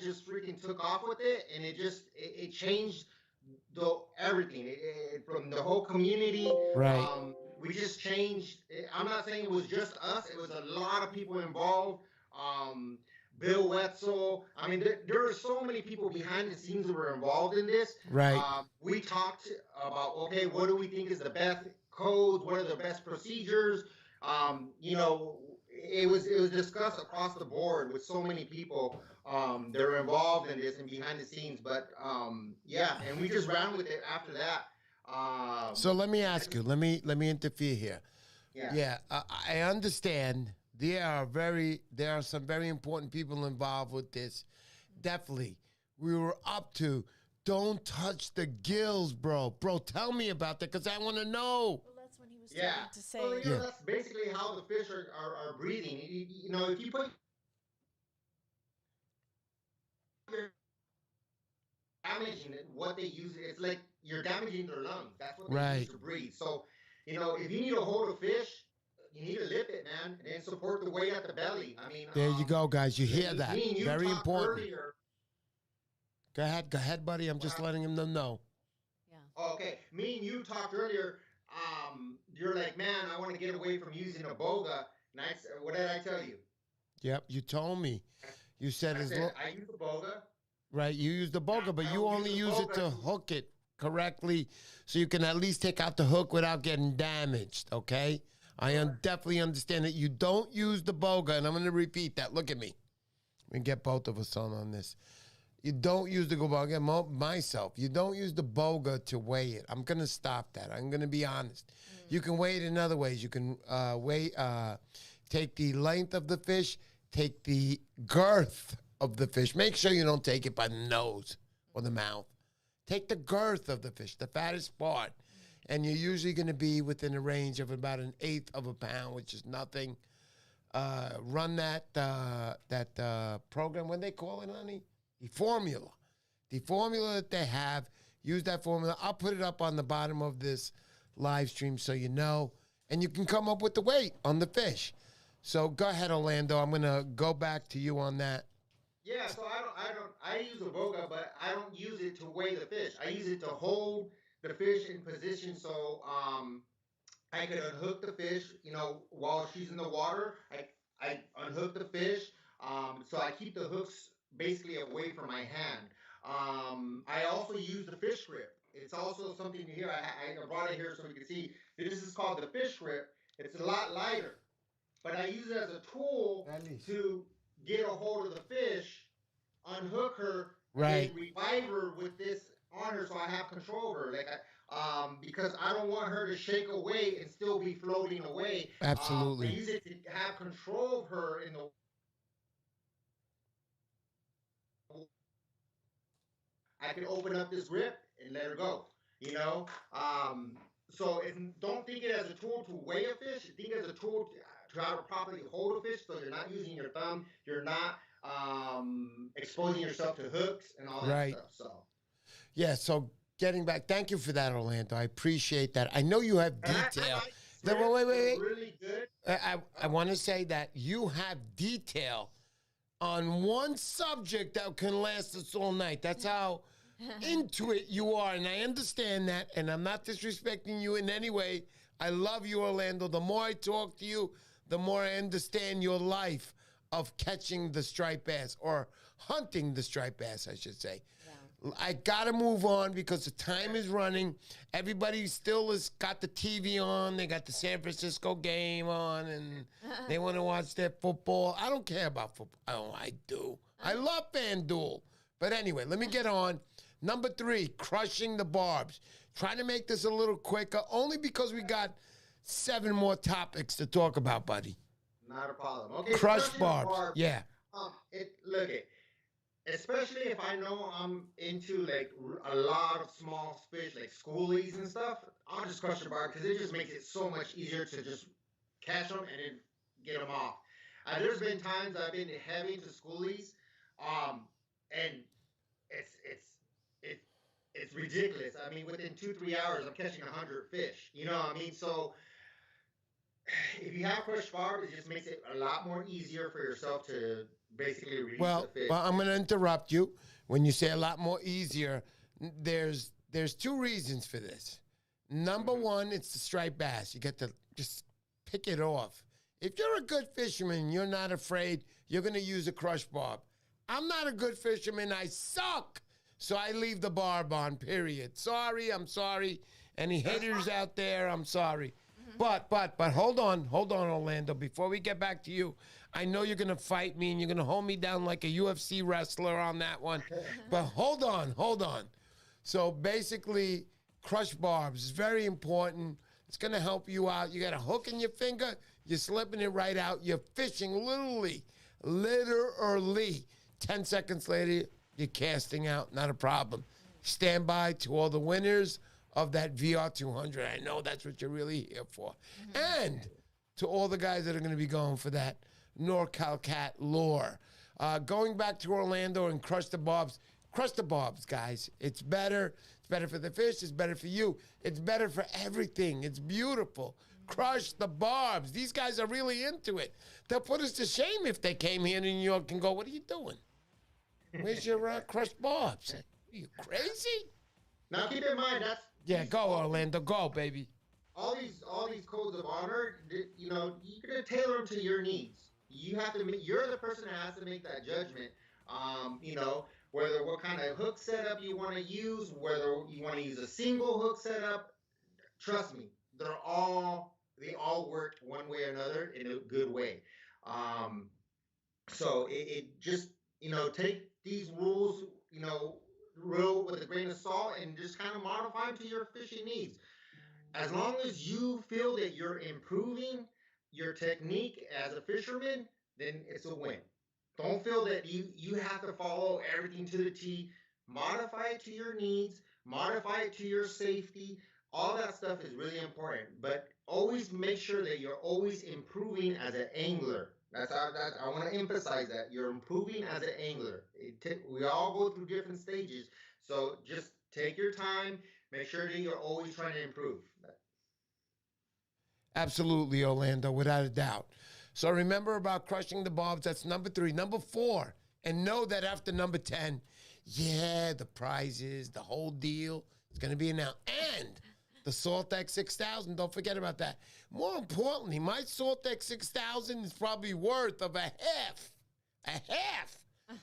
just freaking took off with it, and it changed everything from the whole community. Right. We just changed. I'm not saying it was just us. It was a lot of people involved. Bill Wetzel. I mean, there are so many people behind the scenes that were involved in this. Right. We talked about, okay, what do we think is the best codes? What are the best procedures? It was discussed across the board with so many people that are involved in this and behind the scenes. But yeah, and we just ran with it after that. So let me ask you. Let me interfere here. Yeah. I understand. There are some very important people involved with this. Definitely, we were up to. Don't touch the gills, bro. Bro, tell me about that because I want to know. To say. Well, that's basically how the fish are breathing. If you put damaging what they use, it's like you're damaging their lungs. That's what they use to breathe. So, if you need to hold a fish, you need to lip it, man, and then support the weight at the belly. I mean, there you go, guys. You hear that? Very important. Earlier. Go ahead, buddy. I'm just letting him know. Yeah. Okay. Me and you talked earlier. You're like, man, I want to get away from using a boga. And what did I tell you? Yep, you told me. You said I use the boga. Right, you use the boga, but you only use it to hook it correctly, so you can at least take out the hook without getting damaged. Okay, I definitely understand that you don't use the boga, and I'm going to repeat that. Look at me. We can get both of us on this. You don't use the boga. Myself, you don't use the boga to weigh it. I'm going to stop that. I'm going to be honest. You can weigh it in other ways. You can take the length of the fish, take the girth of the fish. Make sure you don't take it by the nose or the mouth. Take the girth of the fish, the fattest part. And you're usually going to be within a range of about 1/8 of a pound, which is nothing. Run that program. What do they call it, honey? The formula. The formula that they have. Use that formula. I'll put it up on the bottom of this live stream so you know. And you can come up with the weight on the fish. So go ahead, Orlando. I'm going to go back to you on that. Yeah, so I use a boga, but I don't use it to weigh the fish. I use it to hold the fish in position so I could unhook the fish, while she's in the water. I unhook the fish, so I keep the hooks basically away from my hand. I also use the fish grip. It's also something here. I brought it here so you can see. This is called the fish grip. It's a lot lighter, but I use it as a tool to get a hold of the fish, unhook her, Right. and revive her with this on her, so I have control of her. Because I don't want her to shake away and still be floating away. Absolutely. I use it to have control of her in the. I can open up this grip and let her go. So don't think it as a tool to weigh a fish. Think it as a tool to how to properly hold a fish. So you're not using your thumb. You're not exposing yourself to hooks and all that Right. stuff. So. Yeah, so getting back, thank you for that, Orlando. I appreciate that. I know you have detail. Wait. Really good. I want to say that you have detail on one subject that can last us all night. That's how into it you are, and I understand that, and I'm not disrespecting you in any way. I love you, Orlando. The more I talk to you, the more I understand your life of catching the striped bass, or hunting the striped bass, I should say. I gotta move on because the time is running. Everybody still has got the TV on. They got the San Francisco game on, and they want to watch their football. I don't care about football. Oh, I do. I love FanDuel. But anyway, let me get on. Number 3, crushing the barbs. Trying to make this a little quicker, only because we got 7 more topics to talk about, buddy. Not a problem. Okay. Crush barbs. Yeah. Especially if I know I'm into a lot of small fish, like schoolies and stuff, I'll just crush the barb because it just makes it so much easier to just catch them and then get them off. There's been times I've been heavy into schoolies, and it's ridiculous. I mean, within 2-3 hours, I'm catching 100 fish. You know what I mean? So if you have crushed barb, it just makes it a lot more easier for yourself to basically release the fish. Well, I'm going to interrupt you. When you say a lot more easier, there's 2 reasons for this. Number 1, it's the striped bass. You get to just pick it off. If you're a good fisherman, you're not afraid, you're going to use a crushed barb. I'm not a good fisherman. I suck. So I leave the barb on, period. Sorry, I'm sorry. Any haters out there, I'm sorry. But hold on, Orlando. Before we get back to you, I know you're going to fight me and you're going to hold me down like a UFC wrestler on that one. But hold on. So basically, crush barbs is very important. It's going to help you out. You got a hook in your finger, you're slipping it right out. You're fishing literally. 10 seconds later, you're casting out. Not a problem. Stand by to all the winners of that VR200. I know that's what you're really here for. And to all the guys that are going to be going for that NorCalKat lure. Going back to Orlando and crush the barbs, guys. It's better. It's better for the fish. It's better for you. It's better for everything. It's beautiful. Crush the barbs. These guys are really into it. They'll put us to shame if they came here to New York and go, what are you doing? Where's your crushed barbs? Are you crazy? Now keep in mind Go Orlando, go baby. All these codes of honor, you're gonna tailor them to your needs. You're the person that has to make that judgment. Whether what kind of hook setup you want to use, whether you want to use a single hook setup. Trust me, they all work one way or another in a good way. So it just take these rules real with a grain of salt and just kind of modify them to your fishing needs. As long as you feel that you're improving, your technique as a fisherman, then it's a win. Don't feel that you have to follow everything to the T. Modify it to your needs, modify it to your safety. All that stuff is really important, but always make sure that you're always improving as an angler. That's I want to emphasize that you're improving as an angler. We all go through different stages, so just take your time. Make sure that you're always trying to improve. Absolutely, Orlando, without a doubt. So remember about crushing the barbs. That's number 3. Number 4, and know that after number 10, yeah, the prizes, the whole deal, it's going to be announced. And the Salt X 6000, don't forget about that. More importantly, my Salt X 6000 is probably worth of a half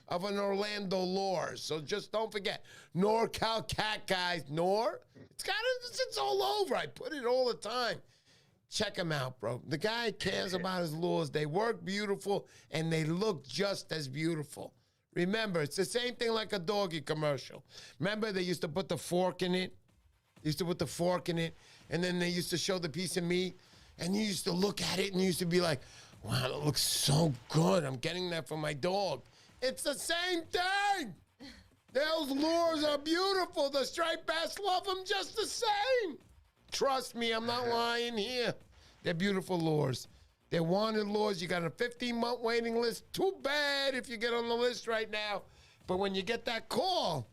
of an Orlando lure. So just don't forget. NorCalKat, guys. It's all over. I put it all the time. Check him out, bro. The guy cares about his lures. They work beautiful, and they look just as beautiful. Remember, it's the same thing like a doggy commercial. Remember, they used to put the fork in it? And then they used to show the piece of meat, and you used to look at it, and you used to be like, wow, it looks so good. I'm getting that for my dog. It's the same thing. Those lures are beautiful. The striped bass love them just the same. Trust me, I'm not lying here. They're beautiful lures. They're wanted lures. You got a 15-month waiting list. Too bad if you get on the list right now. But when you get that call,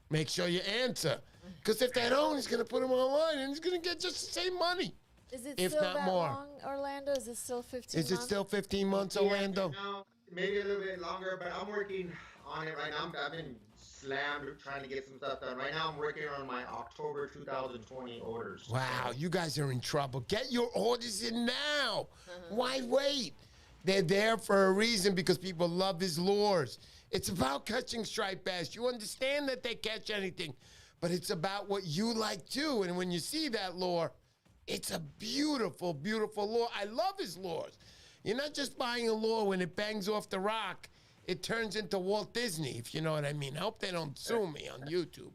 make sure you answer. Because if they don't, he's going to put them online, and he's going to get just the same money. Is it if still not that more. long, Orlando? Is it still 15 Is months? it still 15 months, Orlando? No, maybe a little bit longer, but I'm working on it right now. I've been slammed trying to get some stuff done. Right now, I'm working on my October 2020 orders. Wow, you guys are in trouble. Get your orders in now. Why wait? They're there for a reason because people love his lures. It's about catching striped bass. You understand that they catch anything, but it's about what you like too. And when you see that lure, it's a beautiful, beautiful lure. I love his lures. You're not just buying a lure when it bangs off the rock. It turns into Walt Disney, if you know what I mean. I hope they don't sue me on YouTube.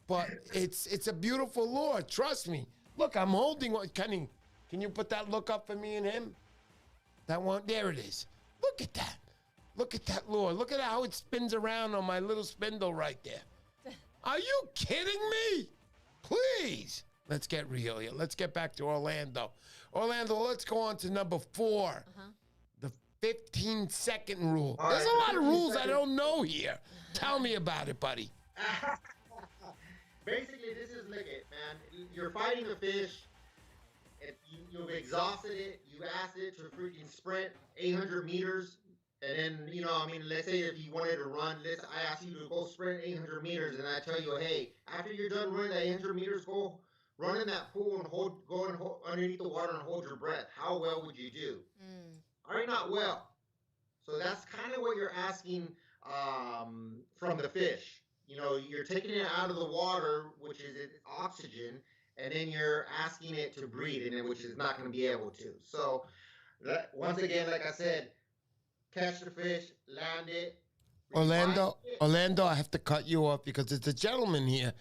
But it's a beautiful lure. Trust me. Look, I'm holding one. Can you put that look up for me and him? That one? There it is. Look at that. Look at that lure. Look at how it spins around on my little spindle right there. Are you kidding me? Please. Let's get real here. Let's get back to Orlando. Orlando, let's go on to number 4. The 15-second rule. There's a lot of rules I don't know here. Tell me about it, buddy. Basically, this is look it, man. You're fighting a fish. You've exhausted it. You asked it to freaking sprint 800 meters. And then, let's say if you wanted to run, I ask you to go sprint 800 meters, and I tell you, hey, after you're done running that 800 meters, go run in that pool and go underneath the water and hold your breath. How well would you do? Probably not well. So that's kind of what you're asking from the fish. You're taking it out of the water, which is its oxygen, and then you're asking it to breathe, which is not going to be able to. So once again, like I said, catch the fish, land it. Orlando, I have to cut you off because there's a gentleman here,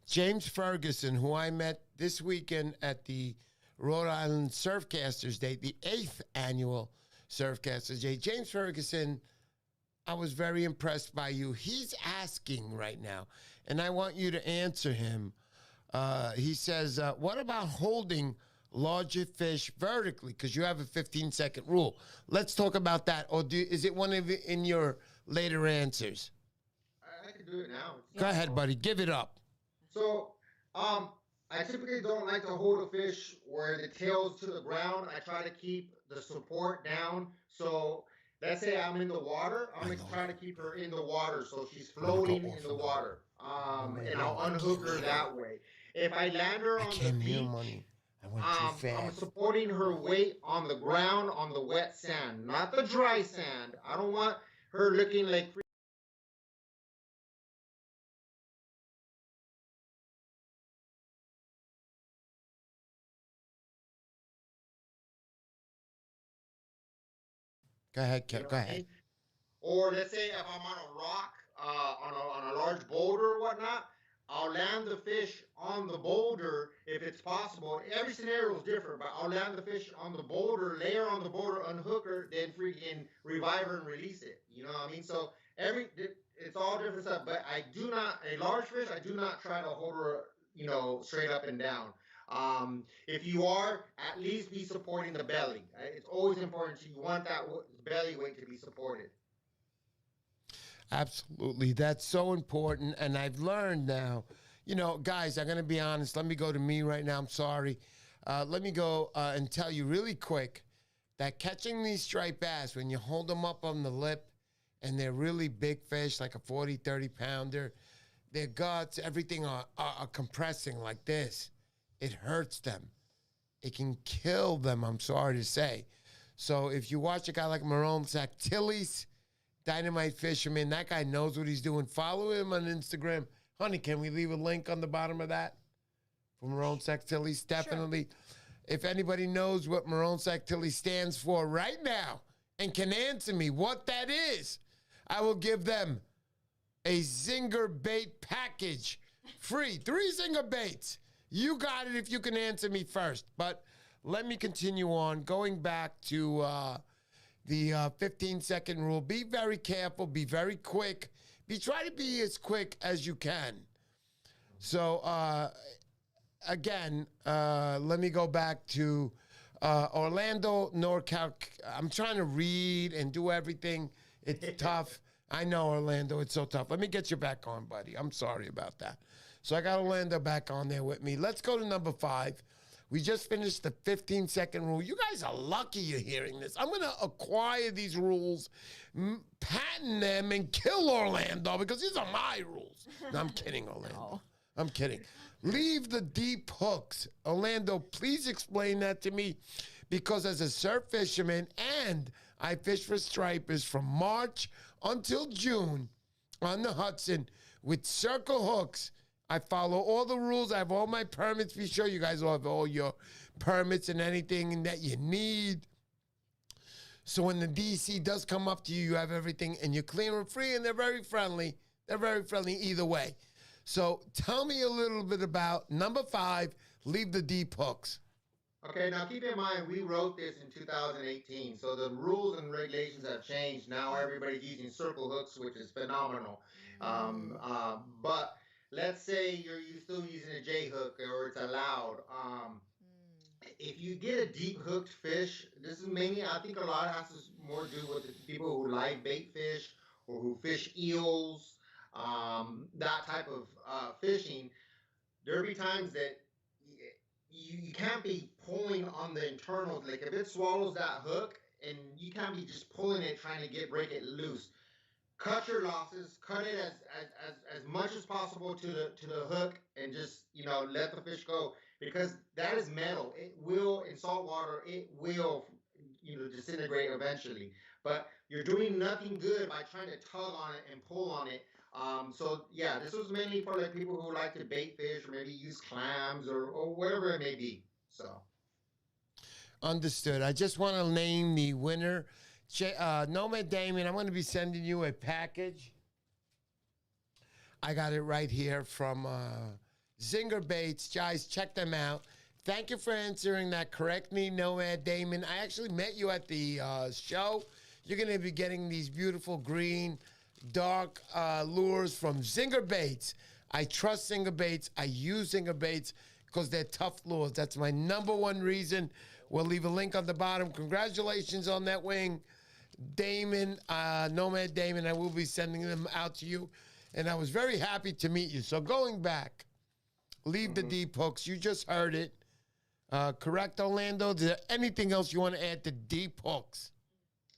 James Ferguson, who I met this weekend at the Rhode Island Surfcasters Day, the 8th annual Surfcasters Day. James Ferguson, I was very impressed by you. He's asking right now, and I want you to answer him. He says, what about holding larger fish vertically? Because you have a 15-second rule. Let's talk about that. Or is it one of in your later answers? I can do it now. Go ahead, buddy. Give it up. So, I typically don't like to hold a fish where the tail's to the ground. I try to keep the support down. So, let's say I'm in the water. I'm going to try to keep her in the water so she's floating in the water. And I'll unhook her that way. If I land her on the beach, I'm supporting her weight on the ground on the wet sand, not the dry sand. I don't want her looking like Go ahead, go ahead. Or let's say if I'm on a rock, on a large boulder or whatnot, I'll land the fish on the boulder if it's possible. Every scenario is different, but I'll land the fish on the boulder, lay her on the boulder, unhook her, then freaking revive her and release it. You know what I mean? So it's all different stuff. But I do not a large fish. I do not try to hold her, straight up and down. If you are, at least be supporting the belly. It's always important. You want that belly weight to be supported. Absolutely. That's so important. And I've learned now, guys, I'm going to be honest. Let me go to me right now. I'm sorry. Let me go and tell you really quick that catching these striped bass, when you hold them up on the lip and they're really big fish, like a 40, 30 pounder, their guts, everything are compressing like this. It hurts them. It can kill them, I'm sorry to say. So if you watch a guy like Marone Sactilis, Dynamite Fisherman, that guy knows what he's doing. Follow him on Instagram. Honey, can we leave a link on the bottom of that? For Marone Sactilis, definitely. Sure. If anybody knows what Marone Sactilis stands for right now and can answer me what that is, I will give them a Zinger bait package. Free. 3 Zinger baits. You got it if you can answer me first. But let me continue on. Going back to the 15-second rule. Be very careful. Be very quick. Try to be as quick as you can. So, again, let me go back to Orlando, NorCal. I'm trying to read and do everything. It's tough. I know, Orlando. It's so tough. Let me get you back on, buddy. I'm sorry about that. So I got Orlando back on there with me. Let's go to number 5. We just finished the 15-second rule. You guys are lucky you're hearing this. I'm going to acquire these rules, patent them, and kill Orlando because these are my rules. No, I'm kidding, Orlando. No. I'm kidding. Leave the deep hooks. Orlando, please explain that to me because as a surf fisherman and I fish for stripers from March until June on the Hudson with circle hooks. I follow all the rules. I have all my permits. Be sure you guys all have all your permits and anything that you need. So when the DC does come up to you, you have everything and you're clear and free, and they're very friendly. They're very friendly either way. So tell me a little bit about number 5, leave the deep hooks. Okay, now keep in mind, we wrote this in 2018, so the rules and regulations have changed. Now everybody's using circle hooks, which is phenomenal. But let's say you're still using a J hook or it's allowed. If you get a deep hooked fish, this is mainly, I think a lot has to more do with the people who live bait fish or who fish eels, that type of fishing. There'll be times that you can't be pulling on the internals. Like if it swallows that hook, and you can't be just pulling it trying to break it loose. Cut your losses, cut it as much as possible to the hook, and just let the fish go, because that is metal. It will, in salt water, it will disintegrate eventually. But you're doing nothing good by trying to tug on it and pull on it. So yeah, this was mainly for like people who like to bait fish or maybe use clams or whatever it may be. So understood. I just want to name the winner. Nomad Damien, I'm going to be sending you a package. I got it right here from Zinger Baits. Guys, check them out. Thank you for answering that correctly, Nomad Damien. I actually met you at the show. You're going to be getting these beautiful green, dark lures from Zinger Baits. I trust Zinger Baits. I use Zinger Baits because they're tough lures. That's my number one reason. We'll leave a link on the bottom. Congratulations on that wing, Damon, Nomad Damon. I will be sending them out to you. And I was very happy to meet you. So going back, leave the deep hooks. You just heard it. Correct, Orlando? Is there anything else you want to add to deep hooks?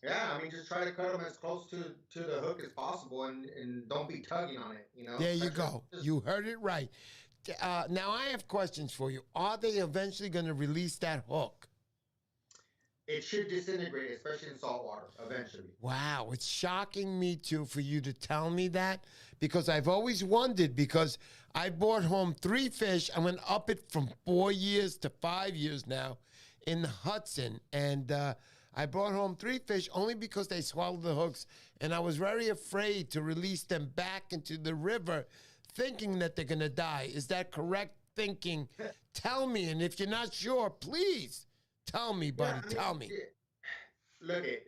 Yeah, I mean, just try to cut them as close to the hook as possible, and don't be tugging on it, There you go. You heard it right. Now, I have questions for you. Are they eventually going to release that hook? It should disintegrate, especially in salt water, eventually. Wow, it's shocking me, too, for you to tell me that, because I've always wondered, because I brought home 3 fish. I went up it from 4 years to 5 years now in the Hudson, and I brought home 3 fish only because they swallowed the hooks, and I was very afraid to release them back into the river, thinking that they're going to die. Is that correct thinking? Tell me. And if you're not sure, please tell me, buddy. Tell me. Look at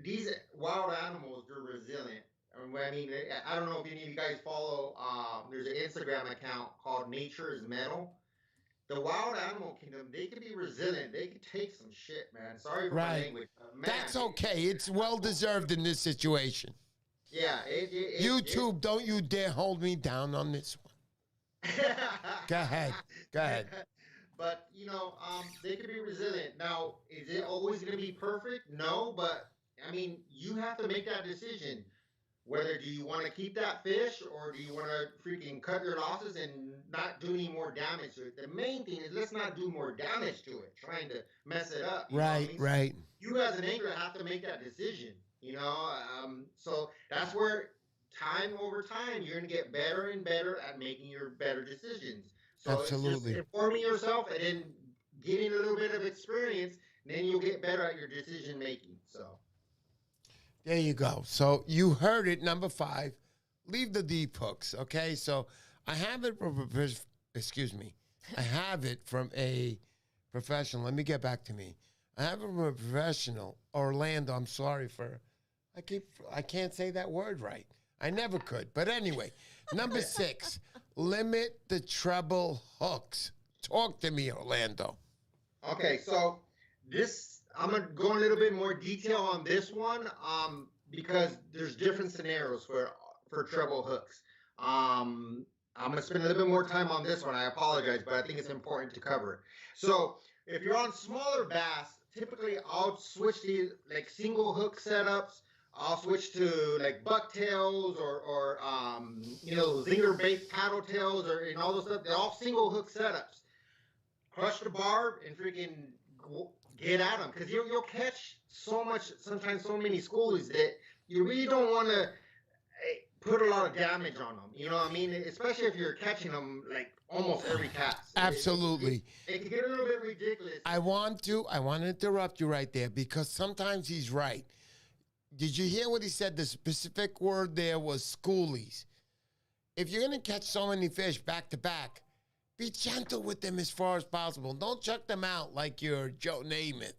these wild animals. They're resilient. I mean, I don't know if any of you guys follow. There's an Instagram account called Nature is Metal. The wild animal kingdom, they can be resilient. They can take some shit, man. Sorry for my language. Man, that's okay. It's well deserved in this situation. Yeah. YouTube, don't you dare hold me down on this one. Go ahead. Go ahead. But, you know, they can be resilient. Now, is it always going to be perfect? No, but, I mean, you have to make that decision. Whether do you want to keep that fish or do you want to freaking cut your losses and not do any more damage to it? The main thing is let's not do more damage to it, trying to mess it up. Right, right. You as an angler have to make that decision, you know? So that's where time over time, you're going to get better and better at making your better decisions. So absolutely. It's just informing yourself and then getting a little bit of experience, and then you'll get better at your decision making, so. There you go. So you heard it, number 5. Leave the deep hooks, okay? So I have it from I have it from a professional. Let me get back to me. I have it from a professional, Orlando. I'm sorry for, I can't say that word right. I never could. But anyway, number 6, limit the treble hooks. Talk to me, Orlando. Okay, so I'm going to go a little bit more detail on this one because there's different scenarios for treble hooks. I'm going to spend a little bit more time on this one. I apologize, but I think it's important to cover it. So if you're on smaller bass, typically I'll switch to like single hook setups. I'll switch to like bucktails or you know, zinger bait paddle tails and all those stuff. They're all single hook setups. Crush the barb and freaking get at them because you'll catch so much, sometimes so many schoolies that you really don't want to put a lot of damage on them. You know what I mean? Especially if you're catching them like almost every cast. Absolutely. It can get a little bit ridiculous. I want to interrupt you right there because sometimes he's right. Did you hear what he said? The specific word there was schoolies. If you're going to catch so many fish back to back, be gentle with them as far as possible. Don't chuck them out like you're Joe Namath.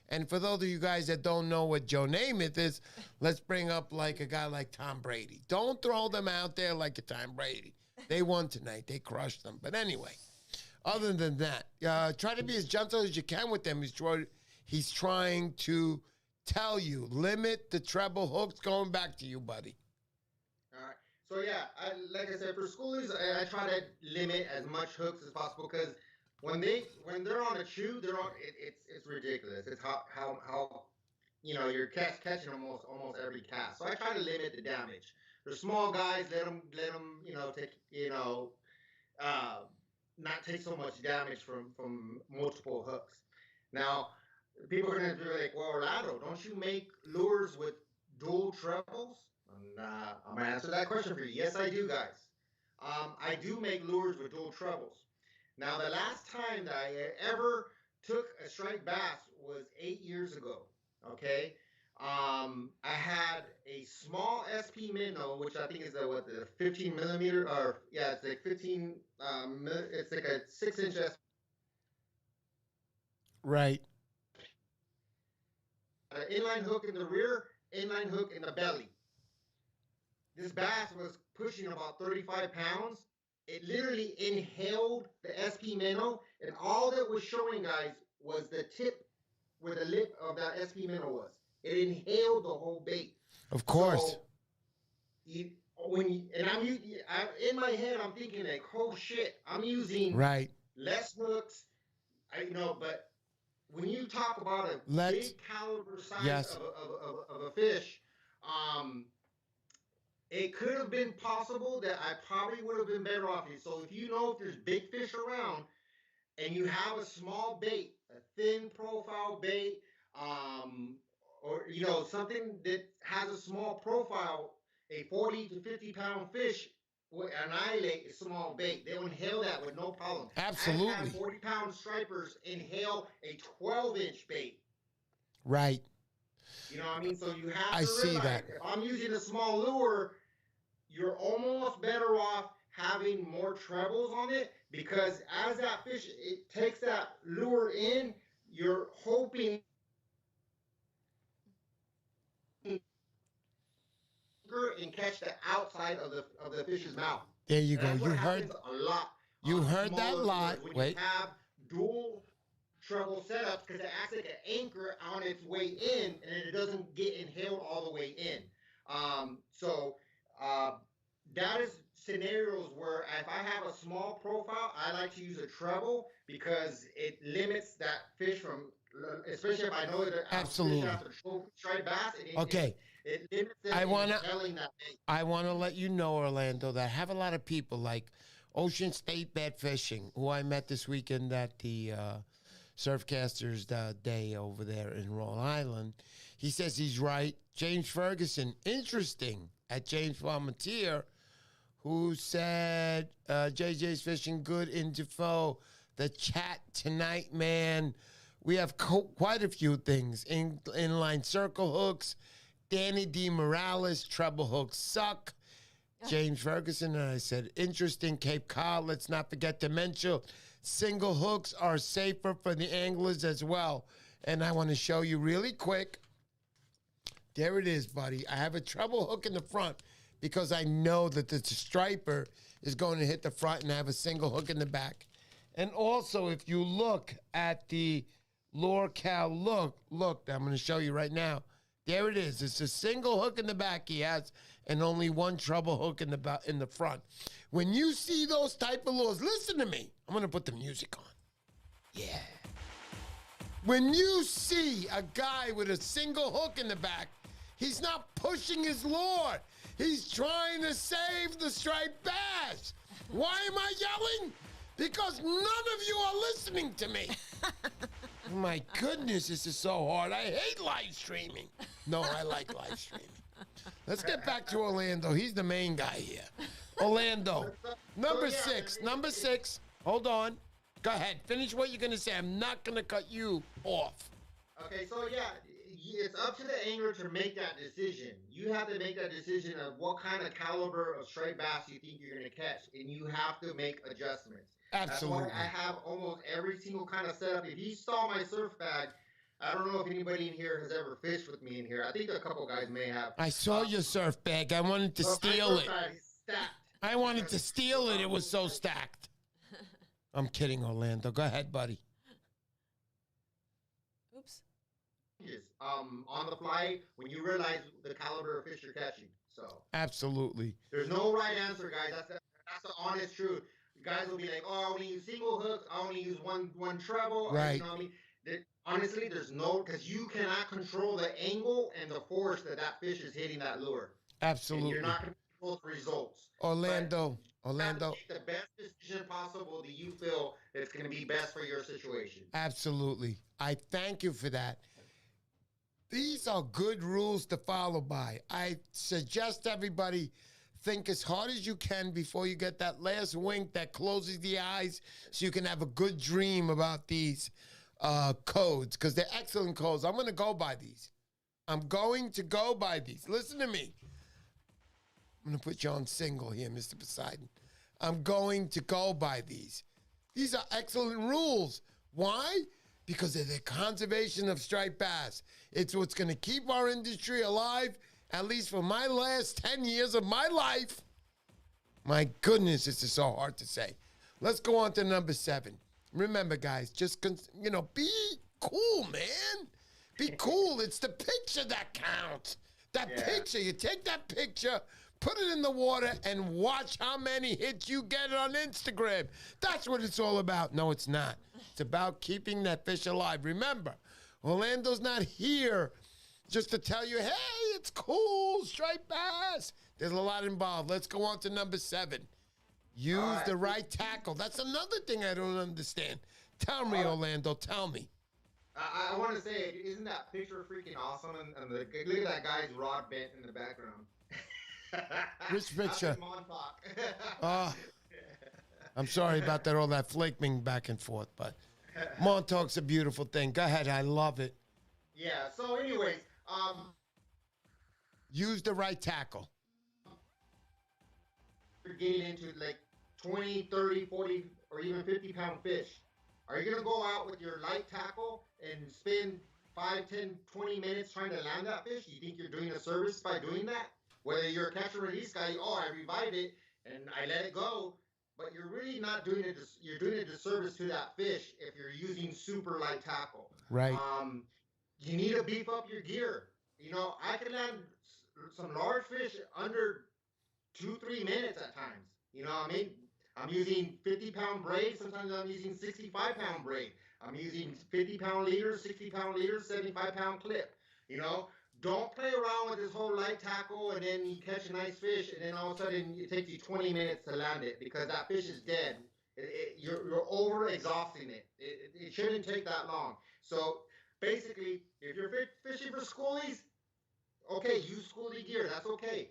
And for those of you guys that don't know what Joe Namath is, let's bring up like a guy like Tom Brady. Don't throw them out there like a Tom Brady. They won tonight. They crushed them. But anyway, other than that, try to be as gentle as you can with them. He's trying to tell you, limit the treble hooks. Going back to you, buddy. All right. So yeah, like I said, for schoolies, I try to limit as much hooks as possible because when they're on a chew, it's ridiculous. It's how you know you're catching almost every cast. So I try to limit the damage. They're small guys. Let them not take so much damage from multiple hooks. Now people are gonna be like, well, Orlando, don't you make lures with dual trebles? And, I'm going to answer that question for you. Yes, I do, guys. I do make lures with dual trebles. Now, the last time that I ever took a striped bass was 8 years ago, okay? I had a small SP minnow, which I think is the 15 millimeter, or yeah, it's like 15, it's like a 6-inch SP. Right. An inline hook in the rear, inline hook in the belly. This bass was pushing about 35 pounds. It literally inhaled the SP minnow, and all that was showing, guys, was the tip where the lip of that SP minnow was. It inhaled the whole bait. Of course. So, in my head, I'm thinking like, oh shit, I'm using less hooks. But when you talk about a big caliber size of a fish, it could have been possible that I probably would have been better off here. So if you know if there's big fish around and you have a small bait, a thin profile bait, or something that has a small profile, a 40 to 50 pound fish will annihilate a small bait. They'll inhale that with no problem. Absolutely. I've had 40 pound stripers inhale a 12-inch bait. Right. You know what I mean? So you have to see realize, that. if I'm using a small lure, you're almost better off having more trebles on it, because as that fish, it takes that lure in, you're hoping and catch the outside of the fish's mouth. There you And go. that's You what heard. happens a lot. You On heard that smaller lot. lures when Wait. you have dual treble setups, because it acts like an anchor on its way in, and it doesn't get inhaled all the way in. So that is scenarios where if I have a small profile, I like to use a treble because it limits that fish from, especially if I know that I'm Absolutely. fishing after striped bass. Okay. It limits them I wanna- inhaling that bait. I want to let you know, Orlando, that I have a lot of people like Ocean State Bed Fishing, who I met this weekend at the Surfcasters Day over there in Rhode Island. He says he's right. James Ferguson, interesting, at James Volunteer, who said JJ's fishing good in Defoe. The chat tonight, man. We have quite a few things. Inline circle hooks. Danny D. Morales, treble hooks suck. James Ferguson, and I said, interesting, Cape Cod. Let's not forget to mention single hooks are safer for the anglers as well. And I want to show you really quick. There it is, buddy. I have a treble hook in the front because I know that the striper is going to hit the front, and I have a single hook in the back. And also, if you look at the NorCalKat, look, I'm going to show you right now. There it is. It's a single hook in the back he has, and only one treble hook in the front. When you see those type of lures, listen to me. I'm going to put the music on. Yeah. When you see a guy with a single hook in the back, he's not pushing his lure. He's trying to save the striped bass. Why am I yelling? Because none of you are listening to me. My goodness, this is so hard. I hate live streaming. No, I like live streaming. Let's get back to Orlando. He's the main guy here. Orlando, number six. Hold on. Go ahead. Finish what you're going to say. I'm not going to cut you off. Okay, so yeah, it's up to the angler to make that decision. You have to make that decision of what kind of caliber of striped bass you think you're going to catch, and you have to make adjustments. Absolutely. That's why I have almost every single kind of setup. If you saw my surf bag, I don't know if anybody in here has ever fished with me in here. I think a couple guys may have. I saw your surf bag. I wanted to steal it. I wanted to steal it. It was so stacked. I'm kidding, Orlando. Go ahead, buddy. Oops. On the fly when you realize the caliber of fish you're catching. So absolutely. There's no right answer, guys. That's the honest truth. Guys will be like, oh, I only use single hooks. I only use one treble. Right. You know what I mean? Honestly, there's no, because you cannot control the angle and the force that fish is hitting that lure. Absolutely. And you're not going to control the results. Orlando. Make the best decision possible that you feel that's going to be best for your situation. Absolutely. I thank you for that. These are good rules to follow by. I suggest everybody think as hard as you can before you get that last wink that closes the eyes so you can have a good dream about these codes, because they're excellent codes. I'm going to go by these. Listen to me. I'm going to put you on single here, Mr. Poseidon. I'm going to go by these. These are excellent rules. Why? Because of the conservation of striped bass. It's what's going to keep our industry alive, at least for my last 10 years of my life. My goodness, this is so hard to say. Let's go on to number 7. Remember, guys, just, be cool, man. Be cool. It's the picture that counts. Picture, you take that picture, put it in the water, and watch how many hits you get on Instagram. That's what it's all about. No, it's not. It's about keeping that fish alive. Remember, Orlando's not here just to tell you, hey, it's cool, striped bass. There's a lot involved. Let's go on to number 7. Use the right tackle. That's another thing I don't understand. Tell me, Orlando, tell me. I want to say, isn't that picture freaking awesome? And look at that guy's rod bent in the background. Which picture? Montauk. I'm sorry about that, all that flaking back and forth, but Montauk's a beautiful thing. Go ahead, I love it. Yeah, so anyways, use the right tackle. You're getting into, like, 20, 30, 40, or even 50-pound fish. Are you going to go out with your light tackle and spend 5, 10, 20 minutes trying to land that fish? You think you're doing a service by doing that? Whether you're a catch and release guy, oh, I revive it and I let it go, but you're really not doing it. You're doing a disservice to that fish if you're using super light tackle. Right. You need to beef up your gear. You know, I can land some large fish under 2-3 minutes at times. You know what I mean? I'm using 50-pound braid. Sometimes I'm using 65-pound braid. I'm using 50-pound leaders, 60-pound leaders, 75-pound clip. You know, don't play around with this whole light tackle and then you catch a nice fish and then all of a sudden it takes you 20 minutes to land it because that fish is dead. You're over exhausting it. It shouldn't take that long. So basically, if you're fishing for schoolies, okay, use schoolie gear. That's okay.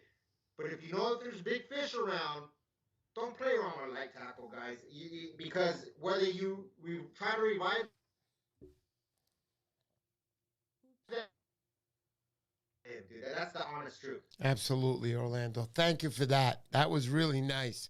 But if you know that there's big fish around, don't play around with light tackle, guys. Because whether you try to revive dude, that's the honest truth. Absolutely, Orlando. Thank you for that. That was really nice.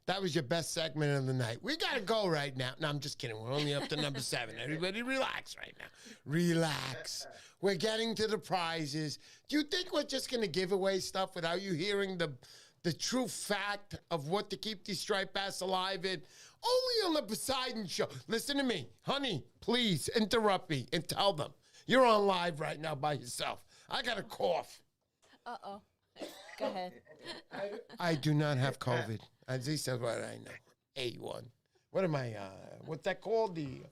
That was your best segment of the night. We got to go right now. No, I'm just kidding. We're only up to number 7. Everybody relax right now. Relax. We're getting to the prizes. Do you think we're just going to give away stuff without you hearing the true fact of what to keep these striped bass alive in? Only on the Poseidon Show. Listen to me. Honey, please interrupt me and tell them. You're on live right now by yourself. I got a cough. Uh-oh. Go ahead. I do not have COVID. At least that's what I know. A1. What am I, what's that called? The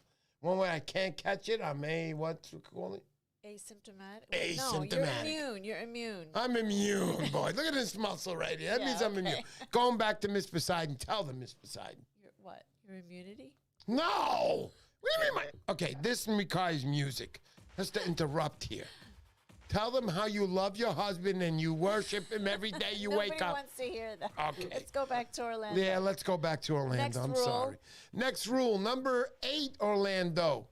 one where I can't catch it? I'm what's it called? Asymptomatic? Asymptomatic. No, you're immune. You're immune. I'm immune, boy. Look at this muscle right here. That means I'm immune. Going back to Miss Poseidon. Tell them, Miss Poseidon. What? Your immunity? No. What do you mean? Okay, this requires music. Let's to interrupt here. Tell them how you love your husband and you worship him every day you wake up. Nobody wants to hear that. Okay. Let's go back to Orlando. Yeah, let's go back to Orlando. Next I'm rule. sorry. Next rule, number 8, Orlando.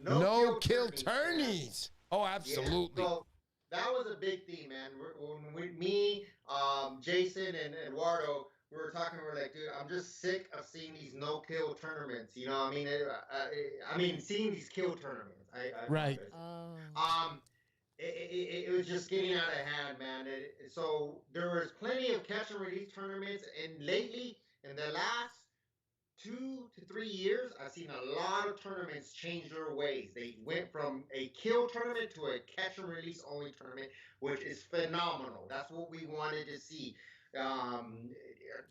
No kill turnies. Oh, absolutely. Yeah, so that was a big theme, man. Me, Jason, and Eduardo, we were talking. We're like, dude, I'm just sick of seeing these no-kill tournaments. You know, what I mean, seeing these kill tournaments. Right. It was just getting out of hand, man. So there was plenty of catch and release tournaments, and lately, in the last 2 to 3 years, I've seen a lot of tournaments change their ways. They went from a kill tournament to a catch and release only tournament, which is phenomenal. That's what we wanted to see.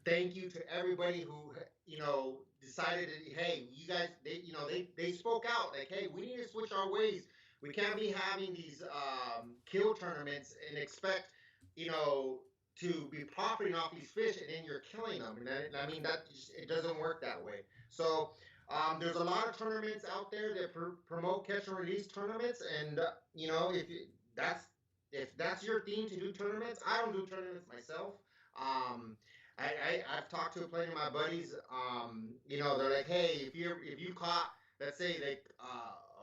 Thank you to everybody who, you know, decided that, hey, you guys, they spoke out like, hey, we need to switch our ways. We can't be having these kill tournaments and expect, you know, to be profiting off these fish and then you're killing them. And I mean, it doesn't work that way. So there's a lot of tournaments out there that promote catch and release tournaments. And, you know, if that's your theme to do tournaments, I don't do tournaments myself. I've talked to plenty of my buddies, you know, they're like, hey, if you caught, let's say, like,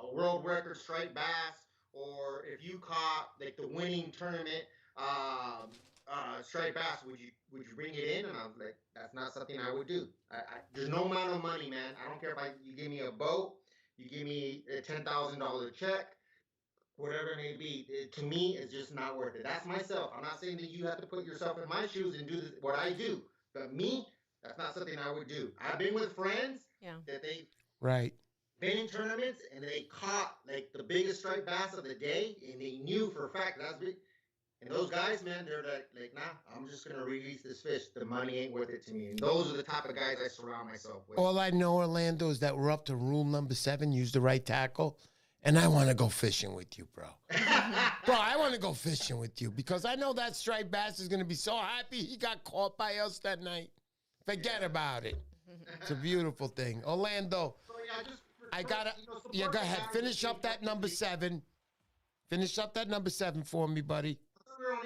a world record striped bass, or if you caught like the winning tournament striped bass, would you bring it in? And I was like, that's not something I would do. There's no amount of money, man. I don't care if you give me a boat, you give me a $10,000 check, whatever it may be. To me, it's just not worth it. That's myself. I'm not saying that you have to put yourself in my shoes and do what I do, but me, that's not something I would do. I've been with friends that they been in tournaments and they caught like the biggest striped bass of the day, and they knew for a fact that's big. And those guys, man, they're like, nah, I'm just gonna release this fish. The money ain't worth it to me. And those are the type of guys I surround myself with. All I know, Orlando, is that we're up to rule number 7. Use the right tackle, and I want to go fishing with you, bro. Bro, I want to go fishing with you because I know that striped bass is gonna be so happy he got caught by us that night. Forget about it. It's a beautiful thing, Orlando. So, yeah, I gotta, go ahead. Finish up that number 7. Finish up that number 7 for me, buddy. We're on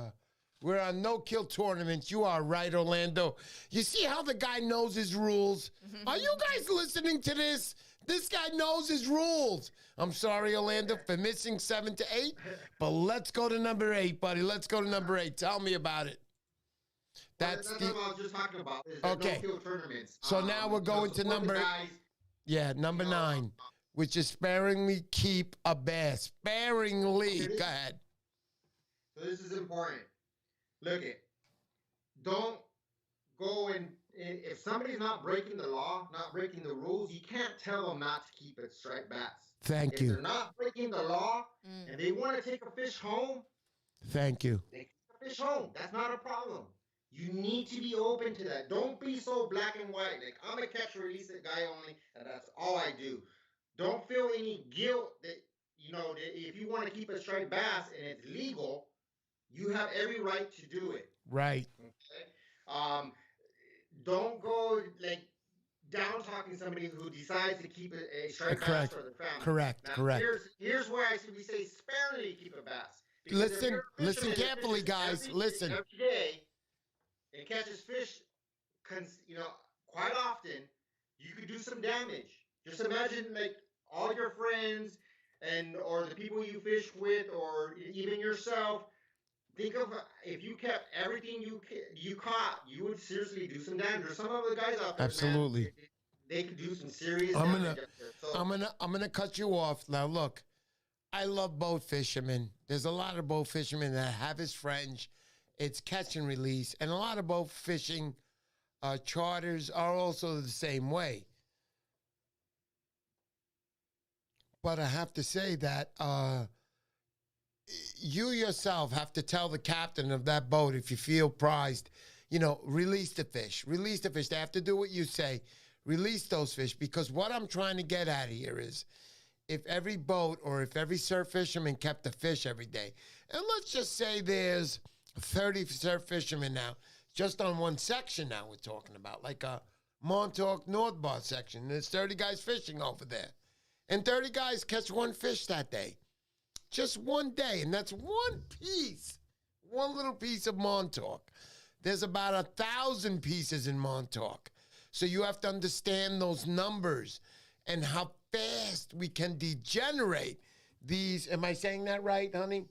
8. We're on no-kill tournaments. You are right, Orlando. You see how the guy knows his rules? Are you guys listening to this? This guy knows his rules. I'm sorry, Orlando, for missing 7 to 8, but let's go to number 8, buddy. Let's go to number 8. Tell me about it. That's That's the what I was just talking about. Is the okay. no-kill tournaments. So now we're going to support the number guys. number You know, 9, which is sparingly keep a bass. Sparingly. Go ahead. So this is important. Look it. Don't go and if somebody's not breaking the law, not breaking the rules, you can't tell them not to keep a striped bass. Thank If you. they're not breaking the law and they want to take a fish home, Thank you. they take a fish home. That's not a problem. You need to be open to that. Don't be so black and white. Like, I'm a catch and release it guy only, and that's all I do. Don't feel any guilt that, that if you want to keep a striped bass and it's legal, you have every right to do it. Right. Okay? Don't go like down talking somebody who decides to keep a striped bass for their family. Correct. Now, Correct. Here's where we say sparingly keep a bass. Listen carefully, guys. Listen. Every day and catches fish, quite often, you could do some damage. Just imagine like all your friends or the people you fish with, or even yourself. Think of if you kept everything you caught, you would seriously do some damage. There's some of the guys out there, absolutely, man, they could do some serious damage. I'm gonna cut you off now. Look, I love boat fishermen. There's a lot of boat fishermen that have his friends. It's catch and release, and a lot of boat fishing charters are also the same way. But I have to say that you yourself have to tell the captain of that boat if you feel prized, release the fish. Release the fish. They have to do what you say. Release those fish, because what I'm trying to get at here is if every boat or if every surf fisherman kept a fish every day, and let's just say there's 30 surf fishermen now, just on one section now we're talking about, like a Montauk North Bar section. There's 30 guys fishing over there. And 30 guys catch one fish that day. Just one day, and that's one little piece of Montauk. There's about 1,000 pieces in Montauk. So you have to understand those numbers and how fast we can degenerate these. Am I saying that right, honey?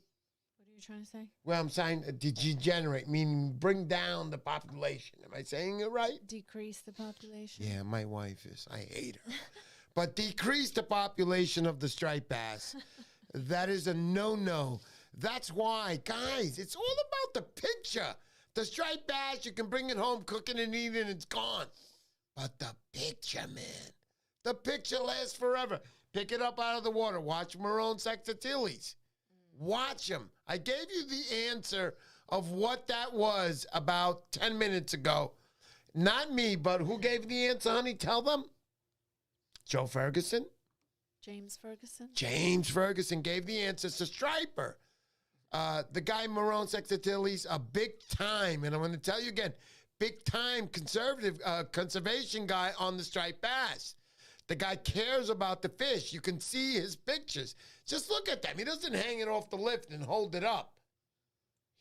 What are you trying to say? Well, I'm saying degenerate, meaning bring down the population. Am I saying it right? Decrease the population? Yeah, my wife is. I hate her. But decrease the population of the striped bass. That is a no-no. That's why, guys, it's all about the picture. The striped bass, you can bring it home, cook it and eat it, and it's gone. But the picture, man. The picture lasts forever. Pick it up out of the water. Watch Marone Sexatilis. Watch them. I gave you the answer of what that was about 10 minutes ago. Not me, but who gave the answer, honey? Tell them. Joe Ferguson? James Ferguson? James Ferguson gave the answer. It's a striper. The guy Marone Sexatilis, a big time, and I'm going to tell you again, big time conservation guy on the striped bass. The guy cares about the fish. You can see his pictures. Just look at them. He doesn't hang it off the lift and hold it up.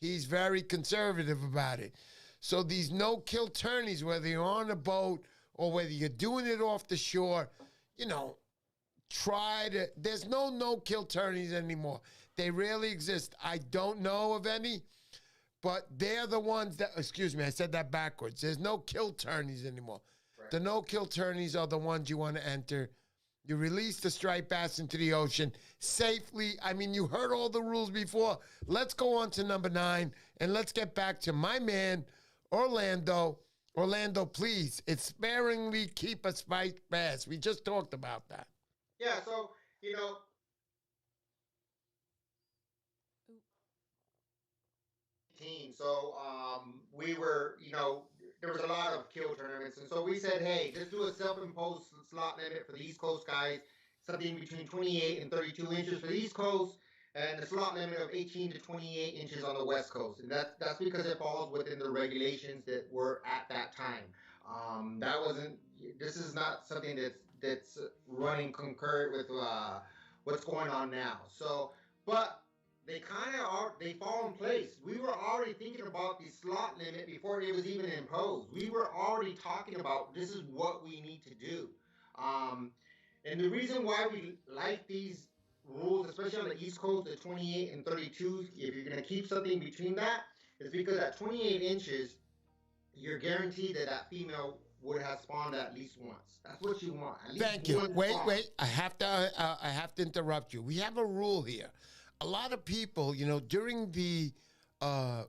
He's very conservative about it. So these no-kill tourneys, whether you're on a boat or whether you're doing it off the shore, there's no-kill tourneys anymore. They rarely exist. I don't know of any, but they're the ones that, excuse me, I said that backwards. There's no kill tourneys anymore. Right. The no-kill tourneys are the ones you want to enter. You release the striped bass into the ocean safely. I mean, you heard all the rules before. Let's go on to number 9, and let's get back to my man, Orlando. Orlando, please, it's sparingly keep a striped bass. We just talked about that. Yeah, so, So we were, there was a lot of kill tournaments. And so we said, hey, let's do a self-imposed slot limit for the East Coast guys, something between 28 and 32 inches for the East Coast, and a slot limit of 18 to 28 inches on the West Coast. And that's because it falls within the regulations that were at that time. This is not something that's running concurrent with what's going on now. So, but they fall in place. We were already thinking about the slot limit before it was even imposed. We were already talking about this is what we need to do. And the reason why we like these rules, especially on the East Coast, the 28 and 32, if you're going to keep something between that, is because at 28 inches, you're guaranteed that that female would have spawned at least once. That's what you want. At least Thank you. one Wait, spawn. wait. I have to interrupt you. We have a rule here. A lot of people, during the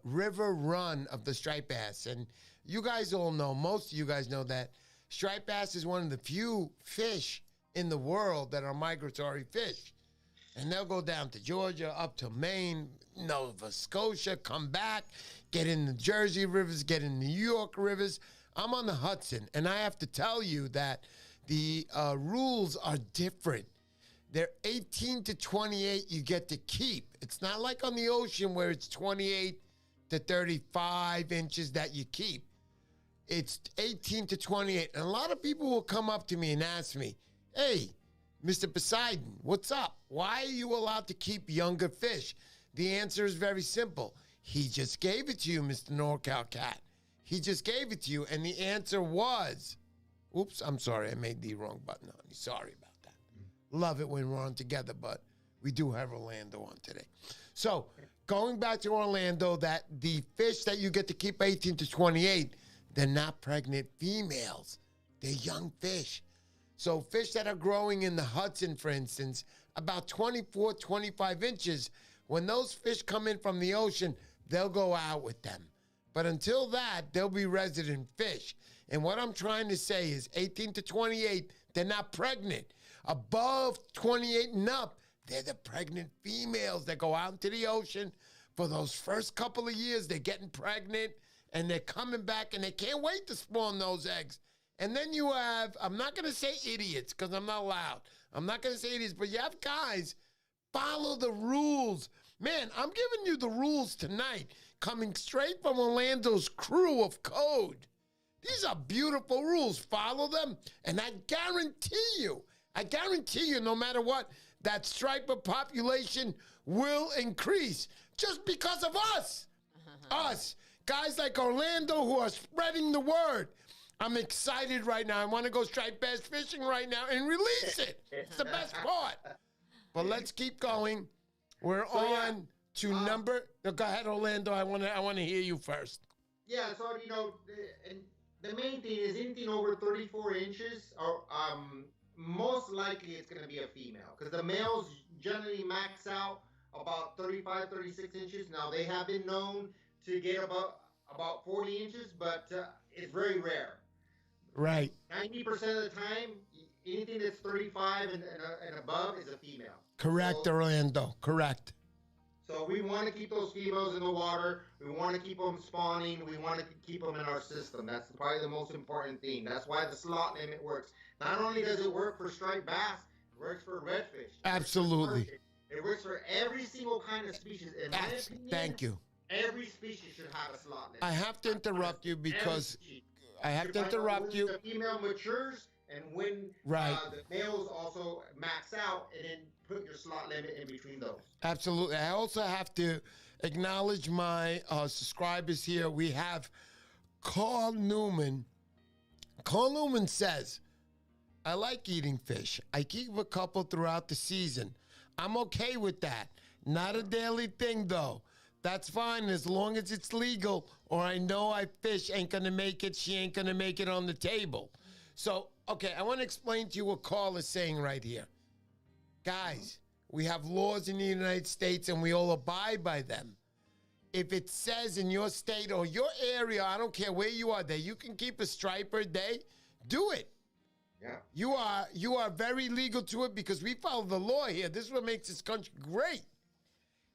river run of the striped bass, and you guys all know, most of you guys know that striped bass is one of the few fish in the world that are migratory fish. And they'll go down to Georgia, up to Maine, Nova Scotia, come back, get in the Jersey rivers, get in New York rivers. I'm on the Hudson, and I have to tell you that the rules are different. They're 18 to 28 you get to keep. It's not like on the ocean where it's 28 to 35 inches that you keep. It's 18 to 28. And a lot of people will come up to me and ask me, hey, Mr. Poseidon, what's up? Why are you allowed to keep younger fish? The answer is very simple. He just gave it to you, Mr. NorCalKat. He just gave it to you, and the answer was, oops, I'm sorry, I made the wrong button on you. Sorry about that. Love it when we're on together, but we do have Orlando on today. So going back to Orlando, that the fish that you get to keep 18 to 28, they're not pregnant females. They're young fish. So fish that are growing in the Hudson, for instance, about 24, 25 inches, when those fish come in from the ocean, they'll go out with them. But until that, they'll be resident fish. And what I'm trying to say is 18 to 28, they're not pregnant. Above 28 and up, they're the pregnant females that go out into the ocean. For those first couple of years, they're getting pregnant, and they're coming back, and they can't wait to spawn those eggs. And then you have, I'm not going to say idiots because I'm not allowed. I'm not going to say idiots, but you have guys follow the rules. Man, I'm giving you the rules tonight, coming straight from Orlando's crew of code. These are beautiful rules. Follow them, and I guarantee you, no matter what, that striper population will increase just because of us. Us. Guys like Orlando who are spreading the word. I'm excited right now. I want to go striped bass fishing right now and release it. It's the best part. But let's keep going. We're on to number. No, go ahead, Orlando. I want to hear you first. Yeah, so and the main thing is anything over 34 inches, or most likely it's going to be a female, because the males generally max out about 35, 36 inches. Now they have been known to get about 40 inches, but it's very rare. Right. 90% of the time, anything that's 35 and above is a female. Correct, so, Orlando. Correct. So we want to keep those females in the water. We want to keep them spawning. We want to keep them in our system. That's probably the most important thing. That's why the slot limit works. Not only does it work for striped bass, it works for redfish. Absolutely. It works for every single kind of species. In my opinion, thank you. Every species should have a slot limit. I have to interrupt you because The female matures and when right. The males also max out, and then put your slot limit in between those. Absolutely. I also have to acknowledge my subscribers here. We have Carl Newman. Carl Newman says, I like eating fish. I keep a couple throughout the season. I'm okay with that. Not a daily thing, though. That's fine as long as it's legal, or I know I fish ain't going to make it, she ain't going to make it on the table. So, okay, I want to explain to you what Carl is saying right here. Guys, we have laws in the United States, and we all abide by them. If it says in your state or your area, I don't care where you are, that you can keep a striper a day, do it. Yeah. You are very legal to it because we follow the law here. This is what makes this country great.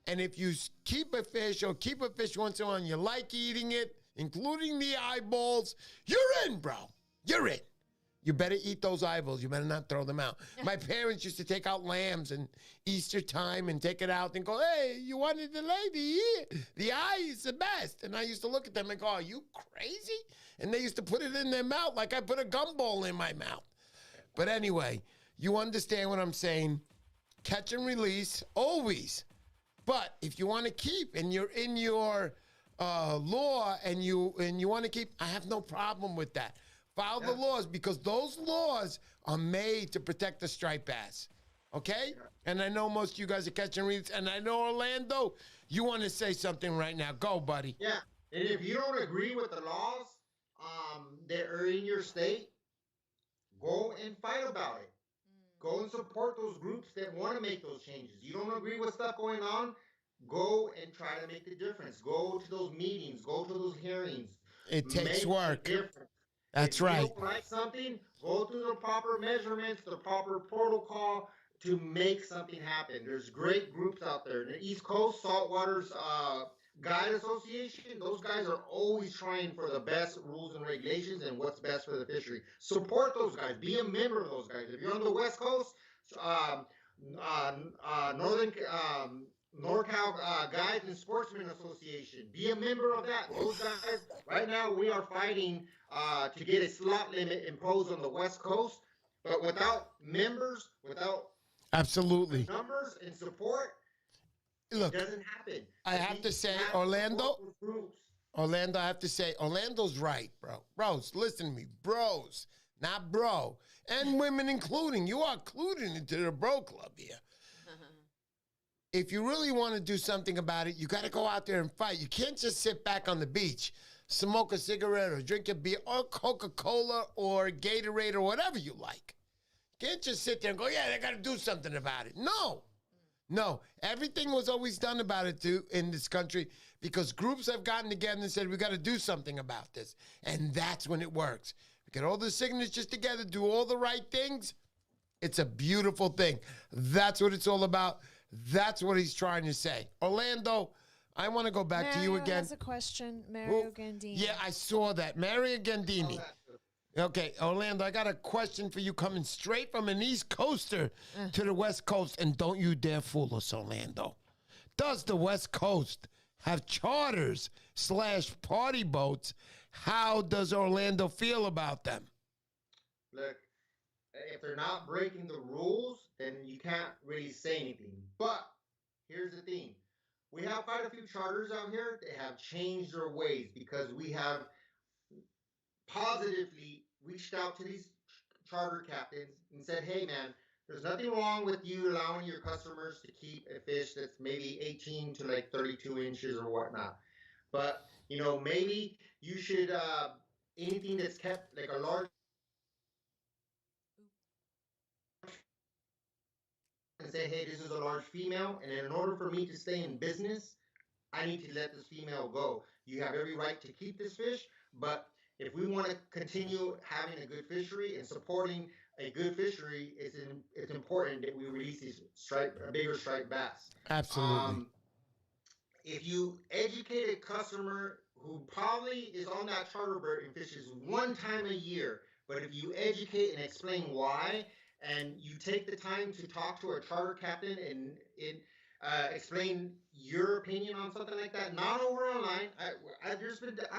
And if you keep a fish or keep a fish once in a while and you like eating it, including the eyeballs, you're in, bro. You're in. You better eat those eyeballs. You better not throw them out. My parents used to take out lambs in Easter time and take it out and go, hey, you wanted the lady here. The eye is the best. And I used to look at them and go, are you crazy? And they used to put it in their mouth like I put a gumball in my mouth. But anyway, you understand what I'm saying. Catch and release, always. But if you want to keep and you're in your law and you want to keep, I have no problem with that. Follow the laws because those laws are made to protect the striped bass. Okay? Yeah. And I know most of you guys are catching reads. And I know, Orlando, you want to say something right now. Go, buddy. Yeah. And if you don't agree with the laws, that are in your state, go and fight about it. Go and support those groups that want to make those changes. You don't agree with stuff going on? Go and try to make the difference. Go to those meetings. Go to those hearings. It takes Make work. a difference. That's If you right. don't like something, go through the proper measurements, the proper protocol to make something happen. There's great groups out there. The East Coast Saltwater's Guide Association, those guys are always trying for the best rules and regulations and what's best for the fishery. Support those guys. Be a member of those guys. If you're on the West Coast, um, Northern NorCal Guides and Sportsmen Association. Be a member of that. Those guys, right now, we are fighting to get a slot limit imposed on the West Coast, but without members, without Absolutely. numbers and support, Look, it doesn't happen. I have to say, Orlando, I have to say, Orlando's right, bro. Bros, listen to me. Bros, not bro. And women including. You are included into the bro club here. If you really want to do something about it, you got to go out there and fight. You can't just sit back on the beach, smoke a cigarette or drink a beer or Coca-Cola or Gatorade or whatever you like. You can't just sit there and go, yeah, they got to do something about it. No. No. Everything was always done about it in this country because groups have gotten together and said, we got to do something about this. And that's when it works. We get all the signatures together, do all the right things. It's a beautiful thing. That's what it's all about. That's what he's trying to say. Orlando, I want to go back to you again. Has a question. Mario Gandini. Yeah, I saw that. Mario Gandini. Okay, Orlando, I got a question for you coming straight from an East Coaster to the West Coast. And don't you dare fool us, Orlando. Does the West Coast have charters / party boats? How does Orlando feel about them? Look, if they're not breaking the rules, then you can't really say anything. But here's the thing. We have quite a few charters out here that have changed their ways because we have positively reached out to these charter captains and said, hey, man, there's nothing wrong with you allowing your customers to keep a fish that's maybe 18 to like 32 inches or whatnot. But, maybe you should, anything that's kept like a large and say, hey, this is a large female, and in order for me to stay in business, I need to let this female go. You have every right to keep this fish, but if we want to continue having a good fishery and supporting a good fishery, it's important that we release these bigger striped bass. Absolutely. If you educate a customer who probably is on that charter boat and fishes one time a year, but if you educate and explain why, and you take the time to talk to a charter captain and explain your opinion on something like that, not over online. I've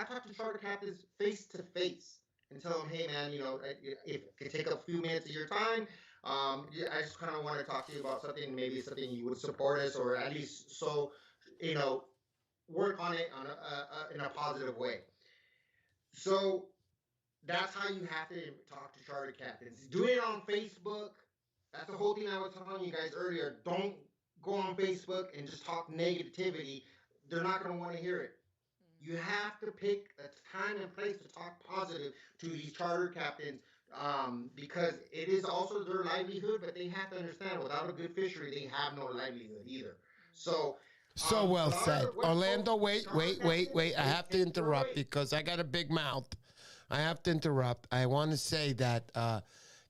talked to charter captains face to face and tell them, hey man, if it could take a few minutes of your time, I just kind of want to talk to you about something, maybe something you would support us, or at least work on it in a positive way. So that's how you have to talk to charter captains. Do it on Facebook. That's the whole thing I was telling you guys earlier. Don't go on Facebook and just talk negativity. They're not going to want to hear it. You have to pick a time and place to talk positive to these charter captains because it is also their livelihood, but they have to understand without a good fishery, they have no livelihood either. So well said. Orlando, wait. I have to interrupt because I got a big mouth. I have to interrupt. I want to say that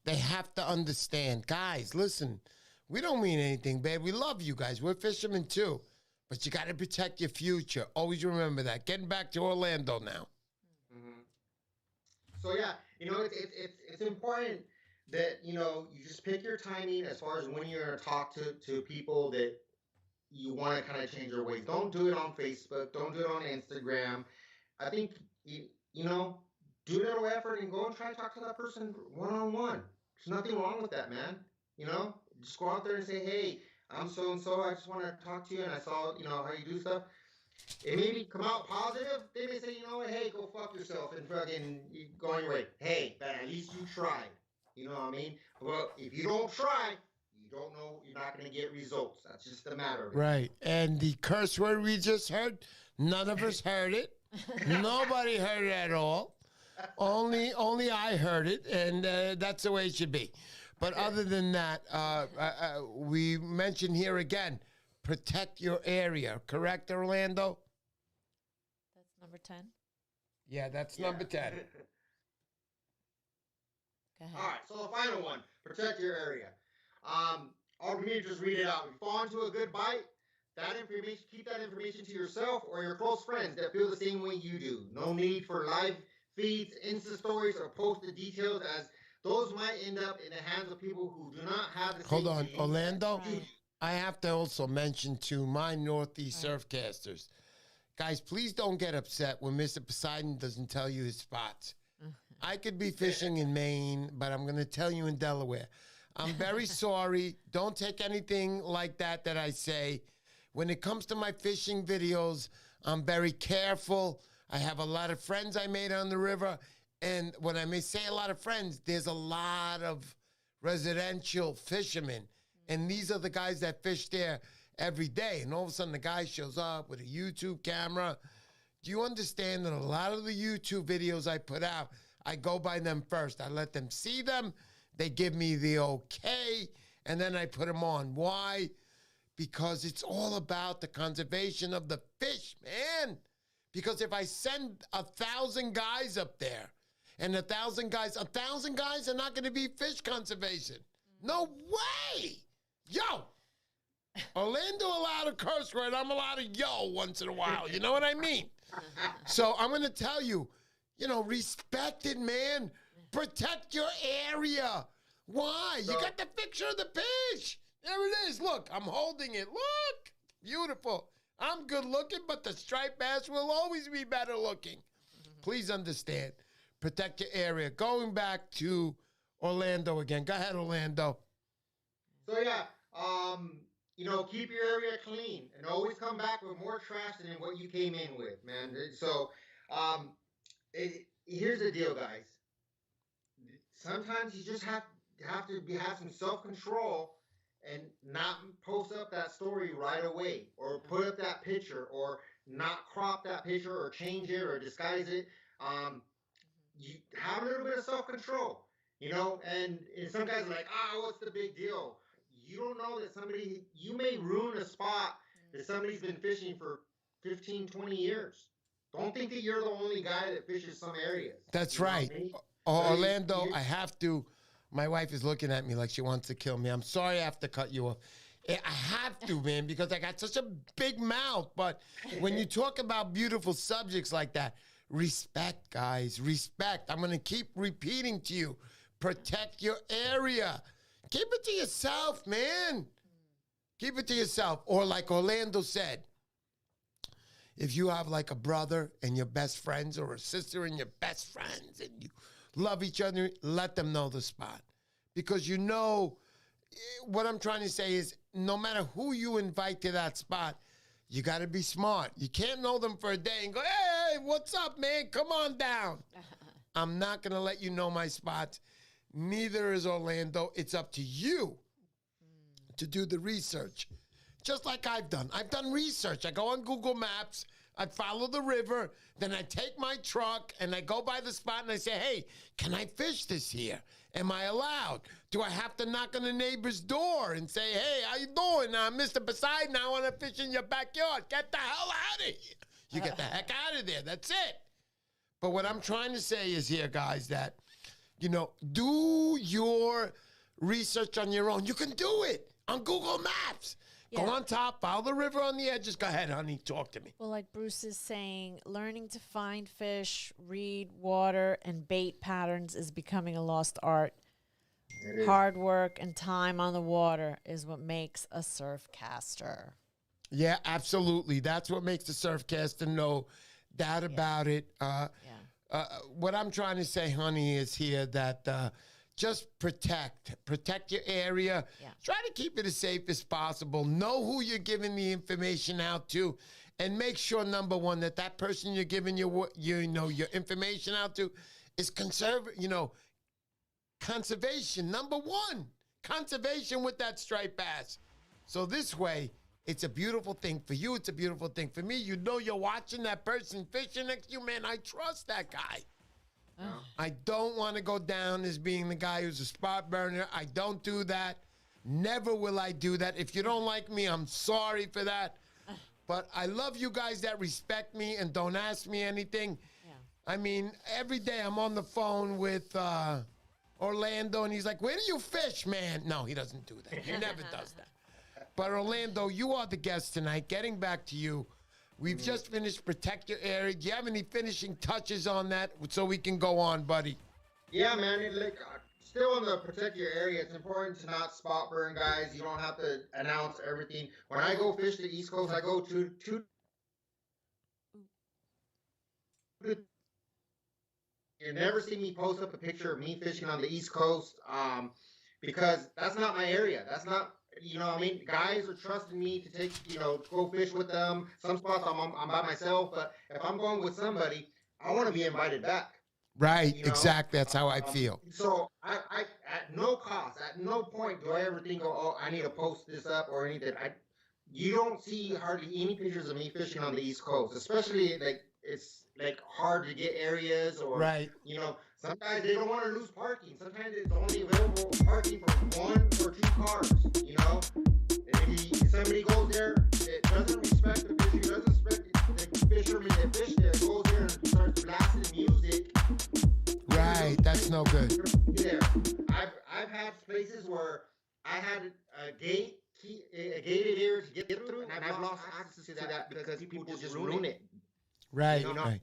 they have to understand. Guys, listen, we don't mean anything bad. We love you guys. We're fishermen too. But you got to protect your future. Always remember that. Getting back to Orlando now. Mm-hmm. So, yeah, it's important that, you just pick your timing as far as when you're going to talk to people that you want to kind of change their ways. Don't do it on Facebook. Don't do it on Instagram. I think, do a little effort and go and try to talk to that person one-on-one. There's nothing wrong with that, man. Just go out there and say, hey, I'm so-and-so. I just want to talk to you, and I saw, how you do stuff. It maybe come out positive. They may say, hey, go fuck yourself and fucking go on your way. Hey, but at least you tried. You know what I mean? Well, if you don't try, you don't know, you're not going to get results. That's just the matter of it. Right. And the curse word we just heard, none of us heard it. Nobody heard it at all. Only I heard it, and that's the way it should be. But other than that, we mentioned here again, protect your area. Correct, Orlando? That's number 10. Yeah, that's number 10. Go ahead. All right, so the final one, protect your area. I'll me just read it out. If you fall into a good bite, that information, keep that information to yourself or your close friends that feel the same way you do. No need for live feeds, Insta stories, or posted details, as those might end up in the hands of people who do not have the Hold same on, genes Orlando. that you do. I have to also mention to my Northeast Surfcasters, guys, please don't get upset when Mr. Poseidon doesn't tell you his spots. I could be fishing in Maine, but I'm going to tell you in Delaware. I'm very sorry. Don't take anything like that I say. When it comes to my fishing videos, I'm very careful. I have a lot of friends I made on the river. And when I may say a lot of friends, there's a lot of residential fishermen. And these are the guys that fish there every day. And all of a sudden, the guy shows up with a YouTube camera. Do you understand that a lot of the YouTube videos I put out, I go by them first. I let them see them. They give me the okay, and then I put them on. Why? Because it's all about the conservation of the fish, man. Because if I send 1,000 guys up there, and 1,000 guys are not going to be fish conservation. No way. Yo, Orlando allowed a curse word. I'm allowed a yo once in a while. You know what I mean? So I'm going to tell you, respect it, man. Protect your area. Why? You got the picture of the fish. There it is. Look, I'm holding it. Look. Beautiful. I'm good looking, but the striped bass will always be better looking. Please understand. Protect your area. Going back to Orlando again. Go ahead, Orlando. So yeah, keep your area clean and always come back with more trash than what you came in with, man. So, here's the deal, guys. Sometimes you just have have some self-control and not post up that story right away, or put up that picture, or not crop that picture, or change it, or disguise it. You have a little bit of self-control, and some guys are like, what's the big deal? You don't know that you may ruin a spot that somebody's been fishing for 15, 20 years. Don't think that you're the only guy that fishes some areas. That's right. Orlando, I have to. My wife is looking at me like she wants to kill me. I'm sorry I have to cut you off. I have to, man, because I got such a big mouth. But when you talk about beautiful subjects like that, respect, guys, respect. I'm going to keep repeating to you. Protect your area. Keep it to yourself, man. Keep it to yourself. Or like Orlando said, if you have like a brother and your best friends, or a sister and your best friends, and you love each other, let them know the spot. Because what I'm trying to say is, no matter who you invite to that spot, you got to be smart. You can't know them for a day and go, hey, what's up, man? Come on down. I'm not going to let you know my spots. Neither is Orlando. It's up to you to do the research. Just like I've done. I've done research. I go on Google Maps. I follow the river. Then I take my truck and I go by the spot and I say, hey, can I fish this here? Am I allowed? Do I have to knock on the neighbor's door and say, hey, how you doing? Mr. Poseidon, I want to fish in your backyard. Get the hell out of here. You get the heck out of there. That's it. But what I'm trying to say is here, guys, that, do your research on your own. You can do it on Google Maps. Yeah. Go on top, follow the river on the edges. Go ahead, honey, talk to me. Well, like Bruce is saying, learning to find fish, read water, and bait patterns is becoming a lost art. Hard work and time on the water is what makes a surfcaster. Yeah, absolutely. That's what makes the surfcaster, no doubt about it. What I'm trying to say, honey, is here that just protect your area. Yeah. Try to keep it as safe as possible. Know who you're giving the information out to, and make sure, number one, that person you're giving your information out to is conservation. Number one, conservation with that striped bass. So this way, it's a beautiful thing for you. It's a beautiful thing for me. You're watching that person fishing next to you, man. I trust that guy. I don't want to go down as being the guy who's a spot burner. I don't do that. Never will I do that. If you don't like me, I'm sorry for that. But I love you guys that respect me and don't ask me anything. Yeah. I mean, every day I'm on the phone with Orlando, and he's like, where do you fish, man? No, he doesn't do that. He never does that. But Orlando, you are the guest tonight. Getting back to you, we've just finished Protect Your Area. Do you have any finishing touches on that so we can go on, buddy? Yeah, man. Still in the Protect Your Area, it's important to not spot burn, guys. You don't have to announce everything. When I go fish the East Coast, I go to you never see me post up a picture of me fishing on the East Coast, because that's not my area. That's not, you know what I mean? Guys are trusting me to take, go fish with them. Some spots I'm by myself, but if I'm going with somebody, I want to be invited back. Right, exactly. That's how I feel. So I at no cost, at no point do I ever think, oh, I need to post this up or anything. You don't see hardly any pictures of me fishing on the East Coast, especially it's hard to get areas, or right. Some guys, they don't want to lose parking. Sometimes it's only available parking for 1 or 2 cars. And if somebody goes there that doesn't respect the fishery, doesn't respect the fishermen that fish there, goes there and starts blasting music. Right, that's no good. There, I've had places where I had a gated area to get through, and I've lost access to that because people just ruin it. Right, right.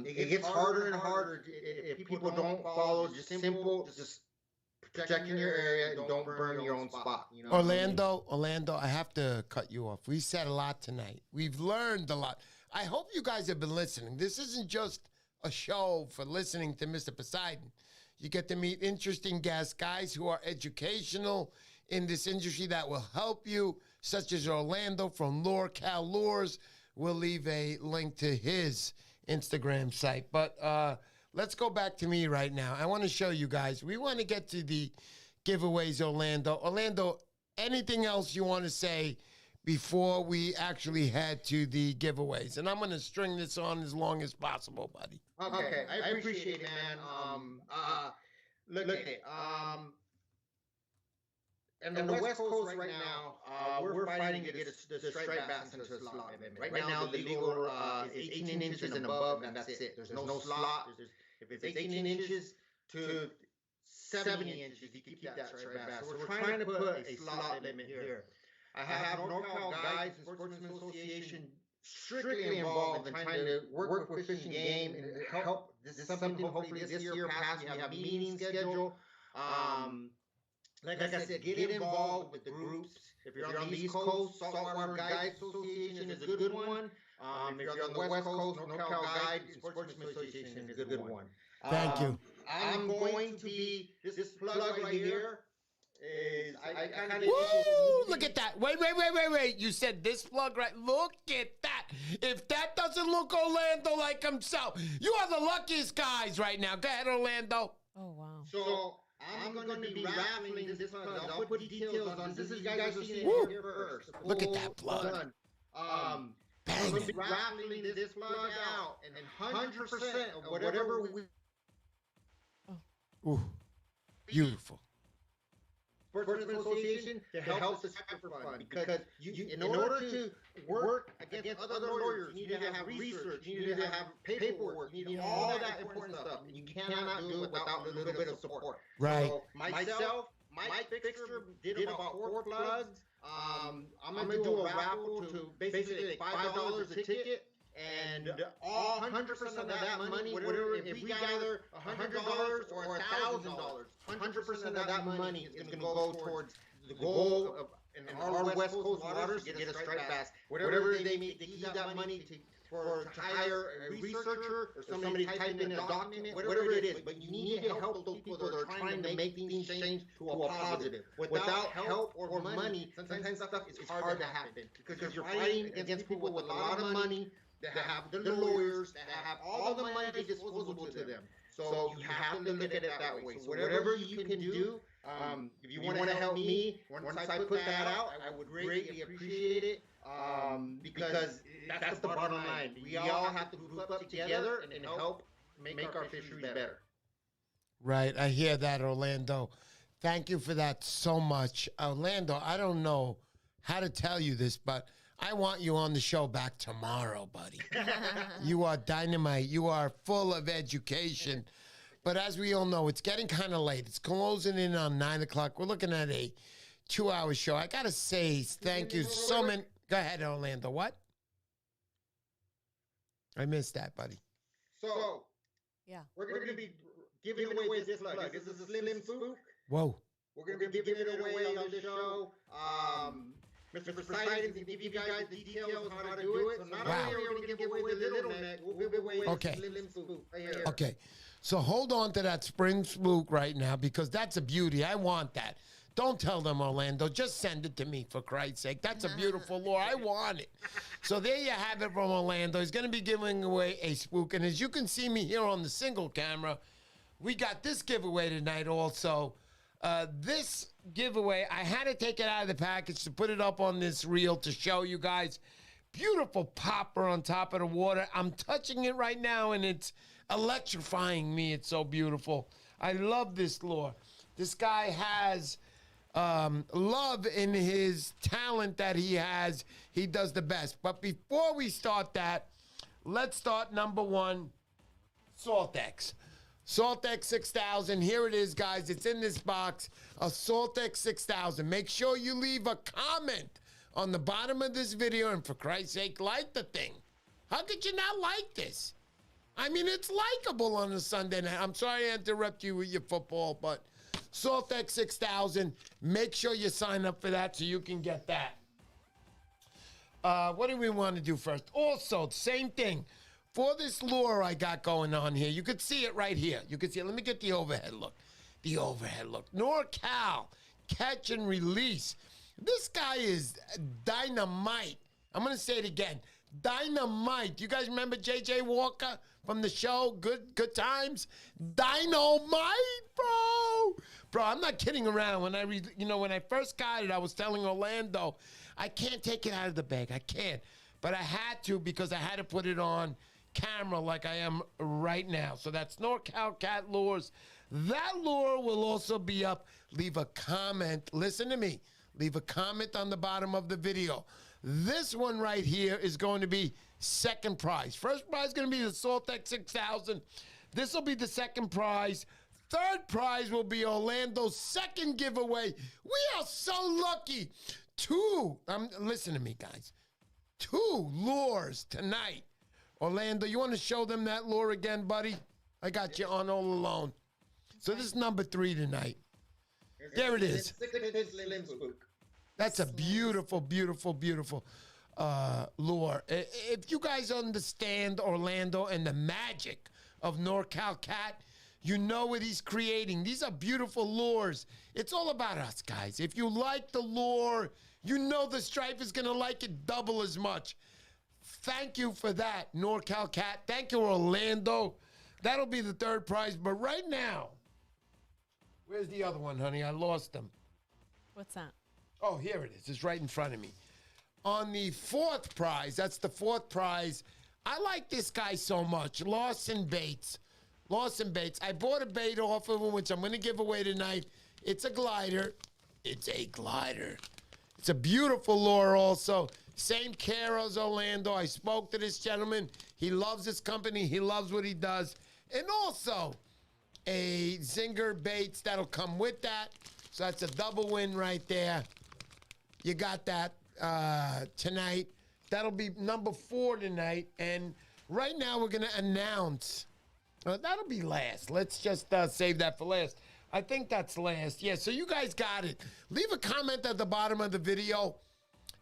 It gets harder and harder if people don't follow just protecting your area and don't burn your own spot. Orlando, I have to cut you off. We said a lot tonight. We've learned a lot. I hope you guys have been listening. This isn't just a show for listening to Mr. Poseidon. You get to meet interesting guests, guys who are educational in this industry that will help you, such as Orlando from NorCal Lures. We'll leave a link to his Instagram site. But let's go back to me right now. I want to show you guys. We want to get to the giveaways, Orlando. Orlando, anything else you want to say before we actually head to the giveaways? And I'm going to string this on as long as possible, buddy. Okay, I appreciate it, man. In the West Coast right now, we're fighting to get the striped bass into a slot limit. Right now, the legal is 18 inches and above, and that's it. There's no slot. If it's 18 inches to 70 inches, you can keep that striped bass. So we're trying to put a slot limit here. I have NorCal Guides and Sportsman Association strictly involved in trying to work with Fish and Game and help. This is something hopefully this year past. We have a meeting schedule. Like I said, get involved with the groups. If you're on the East Coast, Saltwater Guides Association is a good one. If you're on the West Coast, NorCal Guide and Sportsman Association is a good one. Thank you. I'm going to be, this plug right here is, I kind of... Woo! Look at that. Wait. You said this plug right... Look at that. If that doesn't look Orlando like himself, you are the luckiest guys right now. Go ahead, Orlando. Oh, wow. So... I'm going to be raffling this plug. I'll put details on this. You guys are seeing it here first. Look at that plug. I'm going to be raffling this plug out, and 100% of whatever we... Ooh, beautiful. Sportsman Association to help the Cypher Fund, because in order to work against other lawyers, you need to have research, you need to have paperwork, you need all that important stuff. You cannot do it without a little bit of support. Right. So myself, Mike Fixer did about 4 plugs. I'm going to do a raffle to basically $5 a ticket. And all 100% of that money, whatever, if we gather $100 or $1,000, 100% of that money is going to go towards the goal of in our West Coast waters to get a striped bass. Whatever they need to use that money to hire a researcher or somebody type in a document, whatever it is. But you need to help those people that are trying to make things change to a positive. Without help or money, sometimes stuff is hard to happen because you're fighting against people with a lot of money, that have the lawyers, that have all the money disposable to them. So you have to look at it that way. So whatever you can do, if you want to help me, once I put that out, I would greatly appreciate it, because that's the bottom line. We all have to group up together and help make our fisheries better. Right, I hear that, Orlando. Thank you for that so much. Orlando, I don't know how to tell you this, but I want you on the show back tomorrow, buddy. You are dynamite. You are full of education. But as we all know, it's getting kind of late. It's closing in on 9 o'clock. We're looking at a 2-hour show. I got to say thank you so much. Go ahead, Orlando. What? I missed that, buddy. So, Yeah. we're going to be giving away this plug. This is a Slim Spook. Whoa. We're going to be giving it away on the show. Mr. Poseidon can give you guys the details of how to do it. So not only are we going to give away the Lil Neck, we'll give away the Slim Spook. Right here. Okay. So hold on to that spring spook right now because that's a beauty. I want that. Don't tell them, Orlando. Just send it to me, for Christ's sake. That's a beautiful lure. I want it. So there you have it from Orlando. He's going to be giving away a spook. And as you can see me here on the single camera, we got this giveaway tonight also. This giveaway, I had to take it out of the package to put it up on this reel to show you guys. Beautiful popper on top of the water. I'm touching it right now, and it's electrifying me. It's so beautiful. I love this lure. This guy has love in his talent that he has. He does the best. But before we start that, let's start number one, Saltex. Saltex 6000. Here it is, guys. It's in this box. A Saltex 6000. Make sure you leave a comment on the bottom of this video. And for Christ's sake, like the thing. How could you not like this? I mean, it's likable on a Sunday night. I'm sorry to interrupt you with your football, but Saltex 6000. Make sure you sign up for that so you can get that. What do we want to do first? Also, same thing. For this lure I got going on here, you could see it right here. You could see it. Let me get the overhead look. The overhead look. NorCal, catch and release. This guy is dynamite. I'm going to say it again. Dynamite. You guys remember J.J. Walker from the show, Good Times? Dynamite, bro. Bro, I'm not kidding around. When I first got it, I was telling Orlando, I can't take it out of the bag. I can't. But I had to because I had to put it on camera like I am right now. So that's NorCalKat lures. That lure will also be up. Leave a comment. Listen to me. Leave a comment on the bottom of the video. This one right here is going to be second prize. First prize is going to be the Saltex 6000. This will be the second prize. Third prize will be Orlando's second giveaway. We are so lucky. Listen to me, guys. 2 lures tonight. Orlando, you want to show them that lure again, buddy? I got you on all alone. So this is number 3 tonight. There it is. That's a beautiful, beautiful, beautiful lure. If you guys understand Orlando and the magic of NorCalKat, you know what he's creating. These are beautiful lures. It's all about us, guys. If you like the lure, you know the stripe is going to like it double as much. Thank you for that, NorCalKat. Thank you, Orlando. That'll be the third prize. But right now, where's the other one, honey? I lost them. What's that? Oh, here it is. It's right in front of me. On the fourth prize, that's the fourth prize. I like this guy so much. Lawson Baits. Lawson Baits. I bought a bait off of him, which I'm going to give away tonight. It's a glider. It's a glider. It's a beautiful lure also. Same care as Orlando. I spoke to this gentleman. He loves his company. He loves what he does. And also a Zinger Baits that'll come with that. So that's a double win right there. You got that tonight. That'll be number 4 tonight. And right now we're going to announce. That'll be last. Let's just save that for last. I think that's last. Yeah, so you guys got it. Leave a comment at the bottom of the video.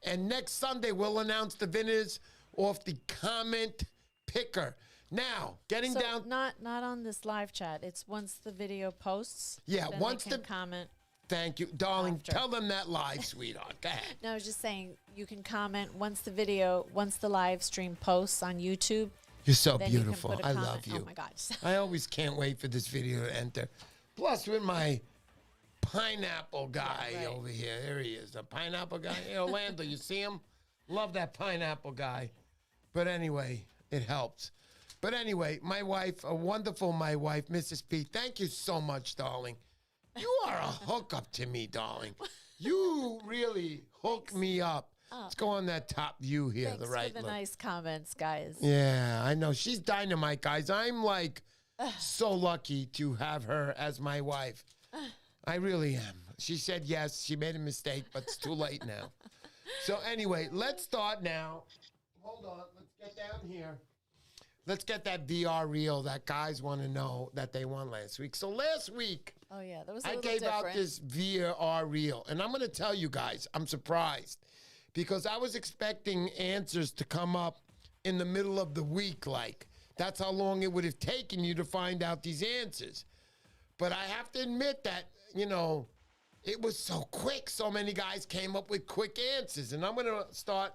And next Sunday, we'll announce the winners off the comment picker. Now, getting down. Not on this live chat. It's once the video posts. Yeah, then once they can the comment. Thank you, darling. After. Tell them that live, sweetheart. Go ahead. No, I was just saying you can comment once the live stream posts on YouTube. You're so then beautiful. You can put a I comment. love you. Oh my gosh. I always can't wait for this video to enter. Plus, with my pineapple guy over here. There he is. A pineapple guy. Hey, Orlando, you see him? Love that pineapple guy. But anyway, it helps. But anyway, my wife, my wife, Mrs. P. Thank you so much, darling. You are a hookup to me, darling. You really hook me up. Let's go on that top view here, Thanks the right for the look. nice comments, guys. Yeah, I know. She's dynamite, guys. I'm like so lucky to have her as my wife. I really am. She said yes. She made a mistake, but it's too late now. So anyway, let's start now. Hold on. Let's get down here. Let's get that VR reel that guys want to know that they won last week. So last week, Oh, yeah, that was a I little gave different. out this VR reel. And I'm going to tell you guys, I'm surprised. Because I was expecting answers to come up in the middle of the week. Like, that's how long it would have taken you to find out these answers. But I have to admit that, you know, it was so quick. So many guys came up with quick answers. And I'm going to start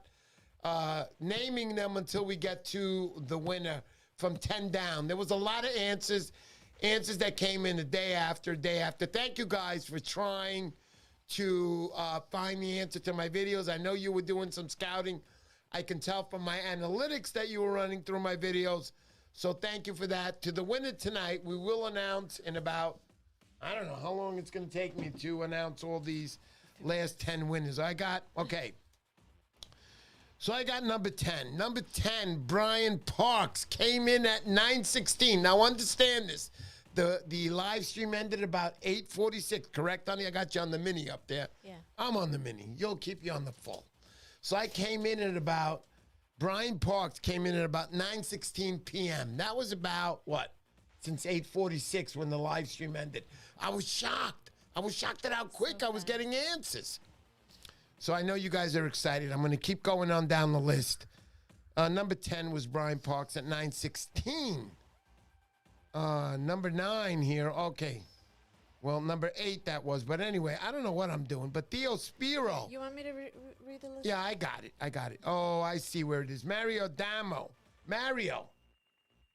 naming them until we get to the winner from 10 down. There was a lot of answers that came in the day after. Thank you guys for trying to find the answer to my videos. I know you were doing some scouting. I can tell from my analytics that you were running through my videos. So thank you for that. To the winner tonight, we will announce in about, I don't know how long it's going to take me to announce all these last 10 winners. Okay. So I got number 10. Number 10, Brian Parks, came in at 916. Now understand this. The live stream ended about 8:46, correct, honey? I got you on the mini up there. Yeah. I'm on the mini. You'll keep you on the full. So I came in at about, Brian Parks came in at about 9:16 p.m. That was about, what, since 8:46 when the live stream ended. I was shocked. I was shocked at how quick I was getting answers. So I know you guys are excited. I'm going to keep going on down the list. Number 10 was Brian Parks at 916. Number 9 here. Okay. Well, number 8 that was. But anyway, I don't know what I'm doing. But Theo Spiro. You want me to read the list? Yeah, I got it. Oh, I see where it is. Mario Damo. Mario.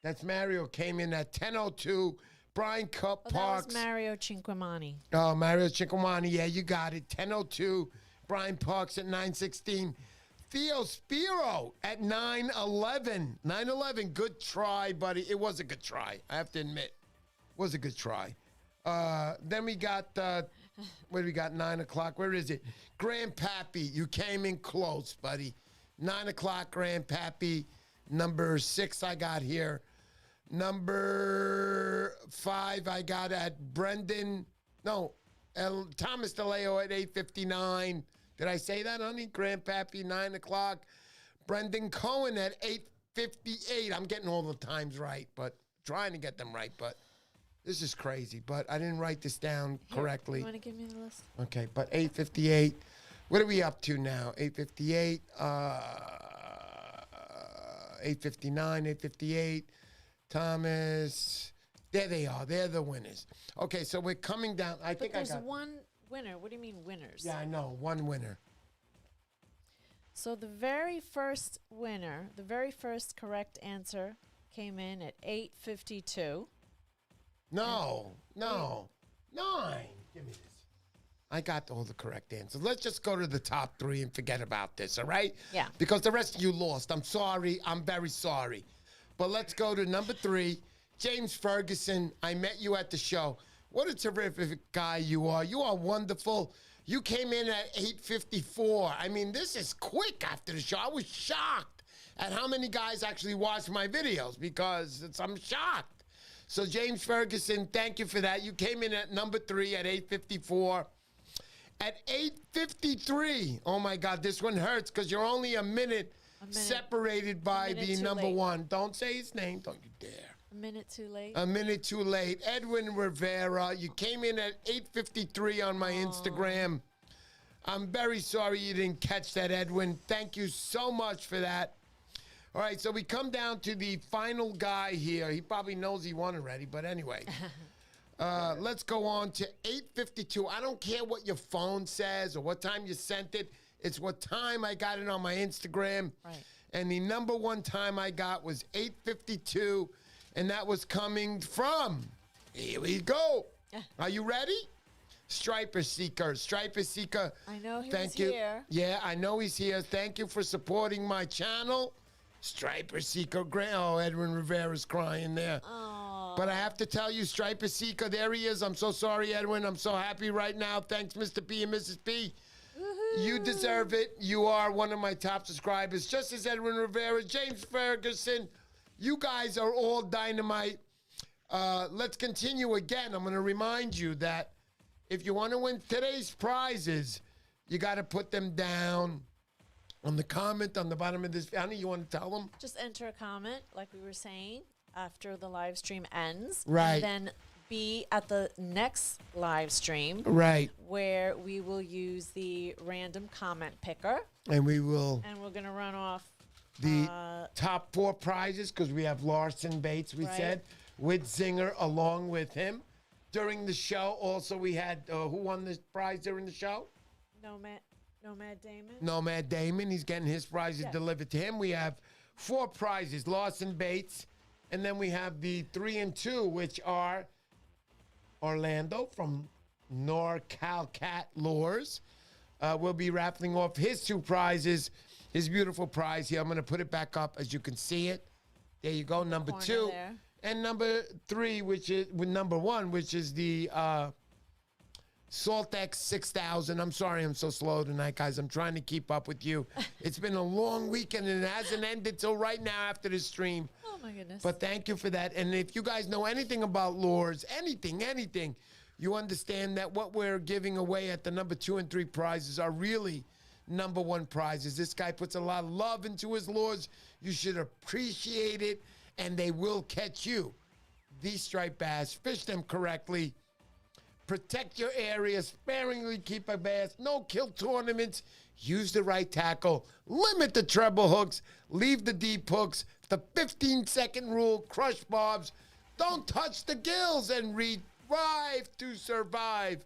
That's Mario came in at 10:02. Brian Cup Parks. That was Mario Cinquemani. Oh, Mario Cinquemani. Yeah, you got it. 10:02. Brian Parks at 9:16. Theo Spiro at 9:11. 9:11. Good try, buddy. It was a good try. I have to admit. It was a good try. Then we got, what do we got? 9 o'clock. Where is it? Grandpappy. You came in close, buddy. 9 o'clock, Grandpappy. Number 6 I got here. Number 5 I got at Brendan. No, Thomas DeLeo at 8:59. Did I say that, honey? Grandpappy, 9 o'clock. Brendan Cohen at 8:58. I'm getting all the times right, but trying to get them right, but this is crazy. But I didn't write this down correctly. You want to give me the list? Okay, but 8:58. What are we up to now? 8:58. 8:59, 8:58. Thomas. There they are. They're the winners. Okay, so we're coming down. I think there's I got one winner. What do you mean winners? Yeah, I know. One winner. So the very first winner, the very first correct answer came in at 8:52. No. 9. Give me this. I got all the correct answers. Let's just go to the top 3 and forget about this, all right? Yeah. Because the rest of you lost. I'm sorry. I'm very sorry. But let's go to number 3. James Ferguson, I met you at the show. What a terrific guy you are. You are wonderful. You came in at 8:54. I mean, this is quick after the show. I was shocked at how many guys actually watch my videos because I'm shocked. So James Ferguson, thank you for that. You came in at number 3 at 8:54. At 8:53, oh my God, this one hurts because you're only a minute separated by the number 1. Don't say his name. Don't you dare. A minute too late. A minute too late. Edwin Rivera, you came in at 8:53 on my Instagram. I'm very sorry you didn't catch that, Edwin. Thank you so much for that. All right, so we come down to the final guy here. He probably knows he won already, but anyway. Let's go on to 8:52. I don't care what your phone says or what time you sent it. It's what time I got it on my Instagram. Right. And the number 1 time I got was 8:52. And that was coming from, here we go. Are you ready? Striper Seeker. Striper Seeker. I know thank he's you. here. Yeah, I know he's here. Thank you for supporting my channel. Striper Seeker Grant. Oh, Edwin Rivera's crying there. Oh. But I have to tell you, Striper Seeker, there he is. I'm so sorry, Edwin. I'm so happy right now. Thanks, Mr. P and Mrs. P. Woohoo. You deserve it. You are one of my top subscribers, just as Edwin Rivera, James Ferguson. You guys are all dynamite. Let's continue again. I'm going to remind you that if you want to win today's prizes, you got to put them down on the comment on the bottom of this. Honey, you want to tell them? Just enter a comment, like we were saying, after the live stream ends. Right. And then be at the next live stream. Right. Where we will use the random comment picker. And we will. And we're going to run off the top 4 prizes, because we have Larson Bates, we said, with Zinger along with him. During the show, also, we had, who won the prize during the show? Nomad Damon. Nomad Damon. He's getting his prizes delivered to him. We have 4 prizes, Larson Bates. And then we have the 3 and 2, which are Orlando from NorCalKat Lures. We'll be raffling off his 2 prizes, his beautiful prize here. I'm going to put it back up as you can see it. There you go, number 2. There. And number 3, which is with number 1, which is the Saltex 6000. I'm sorry I'm so slow tonight, guys. I'm trying to keep up with you. It's been a long weekend, and it hasn't ended till right now after the stream. Oh, my goodness. But thank you for that. And if you guys know anything about lures, anything, you understand that what we're giving away at the number 2 and 3 prizes are really number 1 prizes. This guy puts a lot of love into his lures. You should appreciate it, and they will catch you. These striped bass, fish them correctly. Protect your area, sparingly keep a bass, no kill tournaments, use the right tackle, limit the treble hooks, leave the deep hooks, the 15-second rule, crush barbs, don't touch the gills, and revive to survive.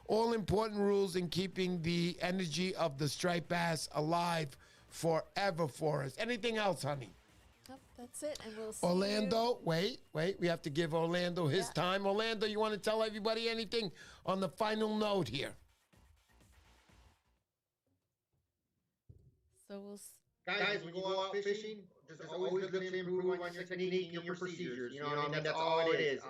All important rules in keeping the energy of the striped bass alive forever for us. Anything else, honey? Nope, that's it, and we'll see Orlando, wait. We have to give Orlando his time. Orlando, you want to tell everybody anything on the final note here? So we'll Guys, when you go out fishing, just always look to improve on your technique and your procedures. You know what I mean? That's all it is.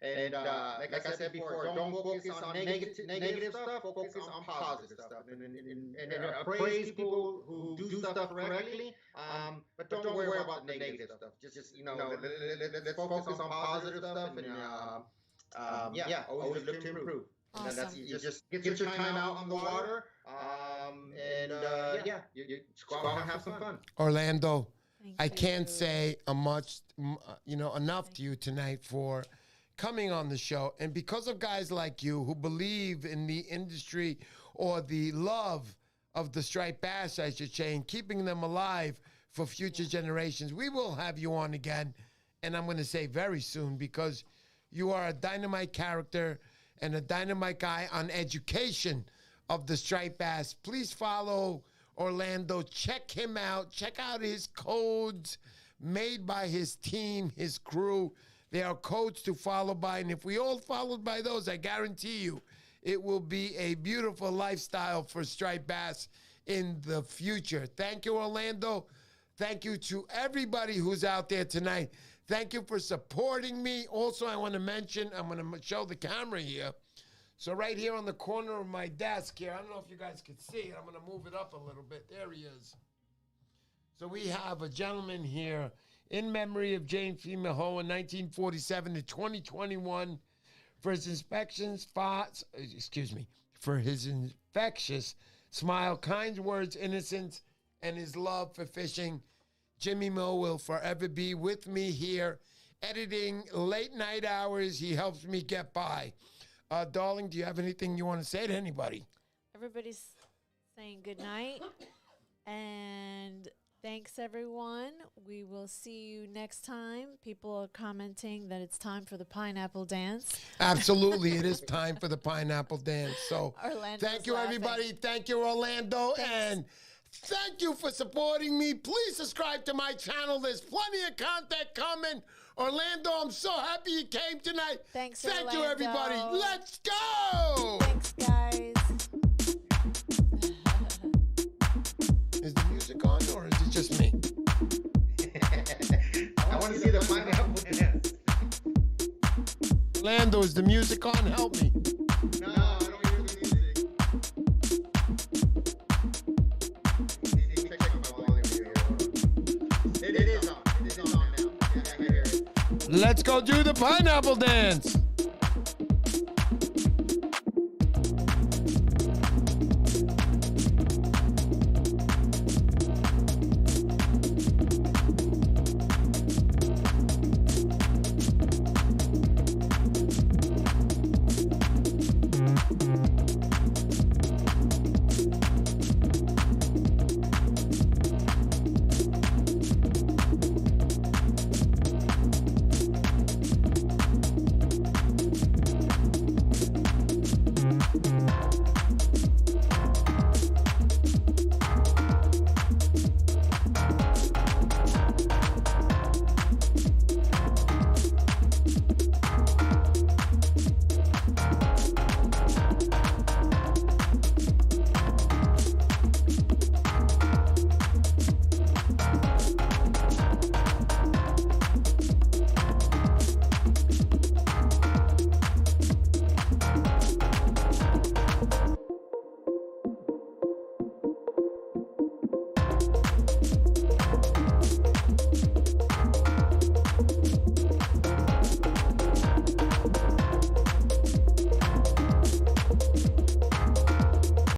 And like I said before, don't focus on negative stuff. Focus on positive stuff. And praise people who do stuff correctly. But don't worry about the negative stuff. Just let's focus on positive stuff. And always look to improve. Awesome. And that's you just get your time out on the water. You just go out and have some fun. Orlando, I you. can't say enough to you tonight for coming on the show. And because of guys like you who believe in the industry or the love of the striped bass, I should say, and keeping them alive for future generations, we will have you on again. And I'm going to say very soon, because you are a dynamite character and a dynamite guy on education of the striped bass. Please follow Orlando. Check him out. Check out his codes made by his team, his crew. There are codes to follow by, and if we all followed by those, I guarantee you it will be a beautiful lifestyle for striped bass in the future. Thank you, Orlando. Thank you to everybody who's out there tonight. Thank you for supporting me. Also, I want to mention, I'm going to show the camera here. So right here on the corner of my desk here, I don't know if you guys can see it. I'm going to move it up a little bit. There he is. So we have a gentleman here in memory of James P. Mahoa, 1947 to 2021, for his for his infectious smile, kind words, innocence, and his love for fishing. Jimmy Mo will forever be with me here, editing late night hours. He helps me get by. Darling, do you have anything you want to say to anybody? Everybody's saying good night. And thanks, everyone. We will see you next time. People are commenting that it's time for the pineapple dance. Absolutely, it is time for the pineapple dance. So thank you, laughing. everybody. Thank you, Orlando. Thanks. And thank you for supporting me. Please subscribe to my channel. There's plenty of content coming. Orlando, I'm so happy you came tonight. Thanks, Thank you, Orlando. everybody. Let's go. Thanks, guys. Is the music on or is it just me? Orlando, is the music on? Help me. No, I don't hear the music. Check my volume here. It is on. It is on now. Yeah, I hear it. Let's go do the pineapple dance.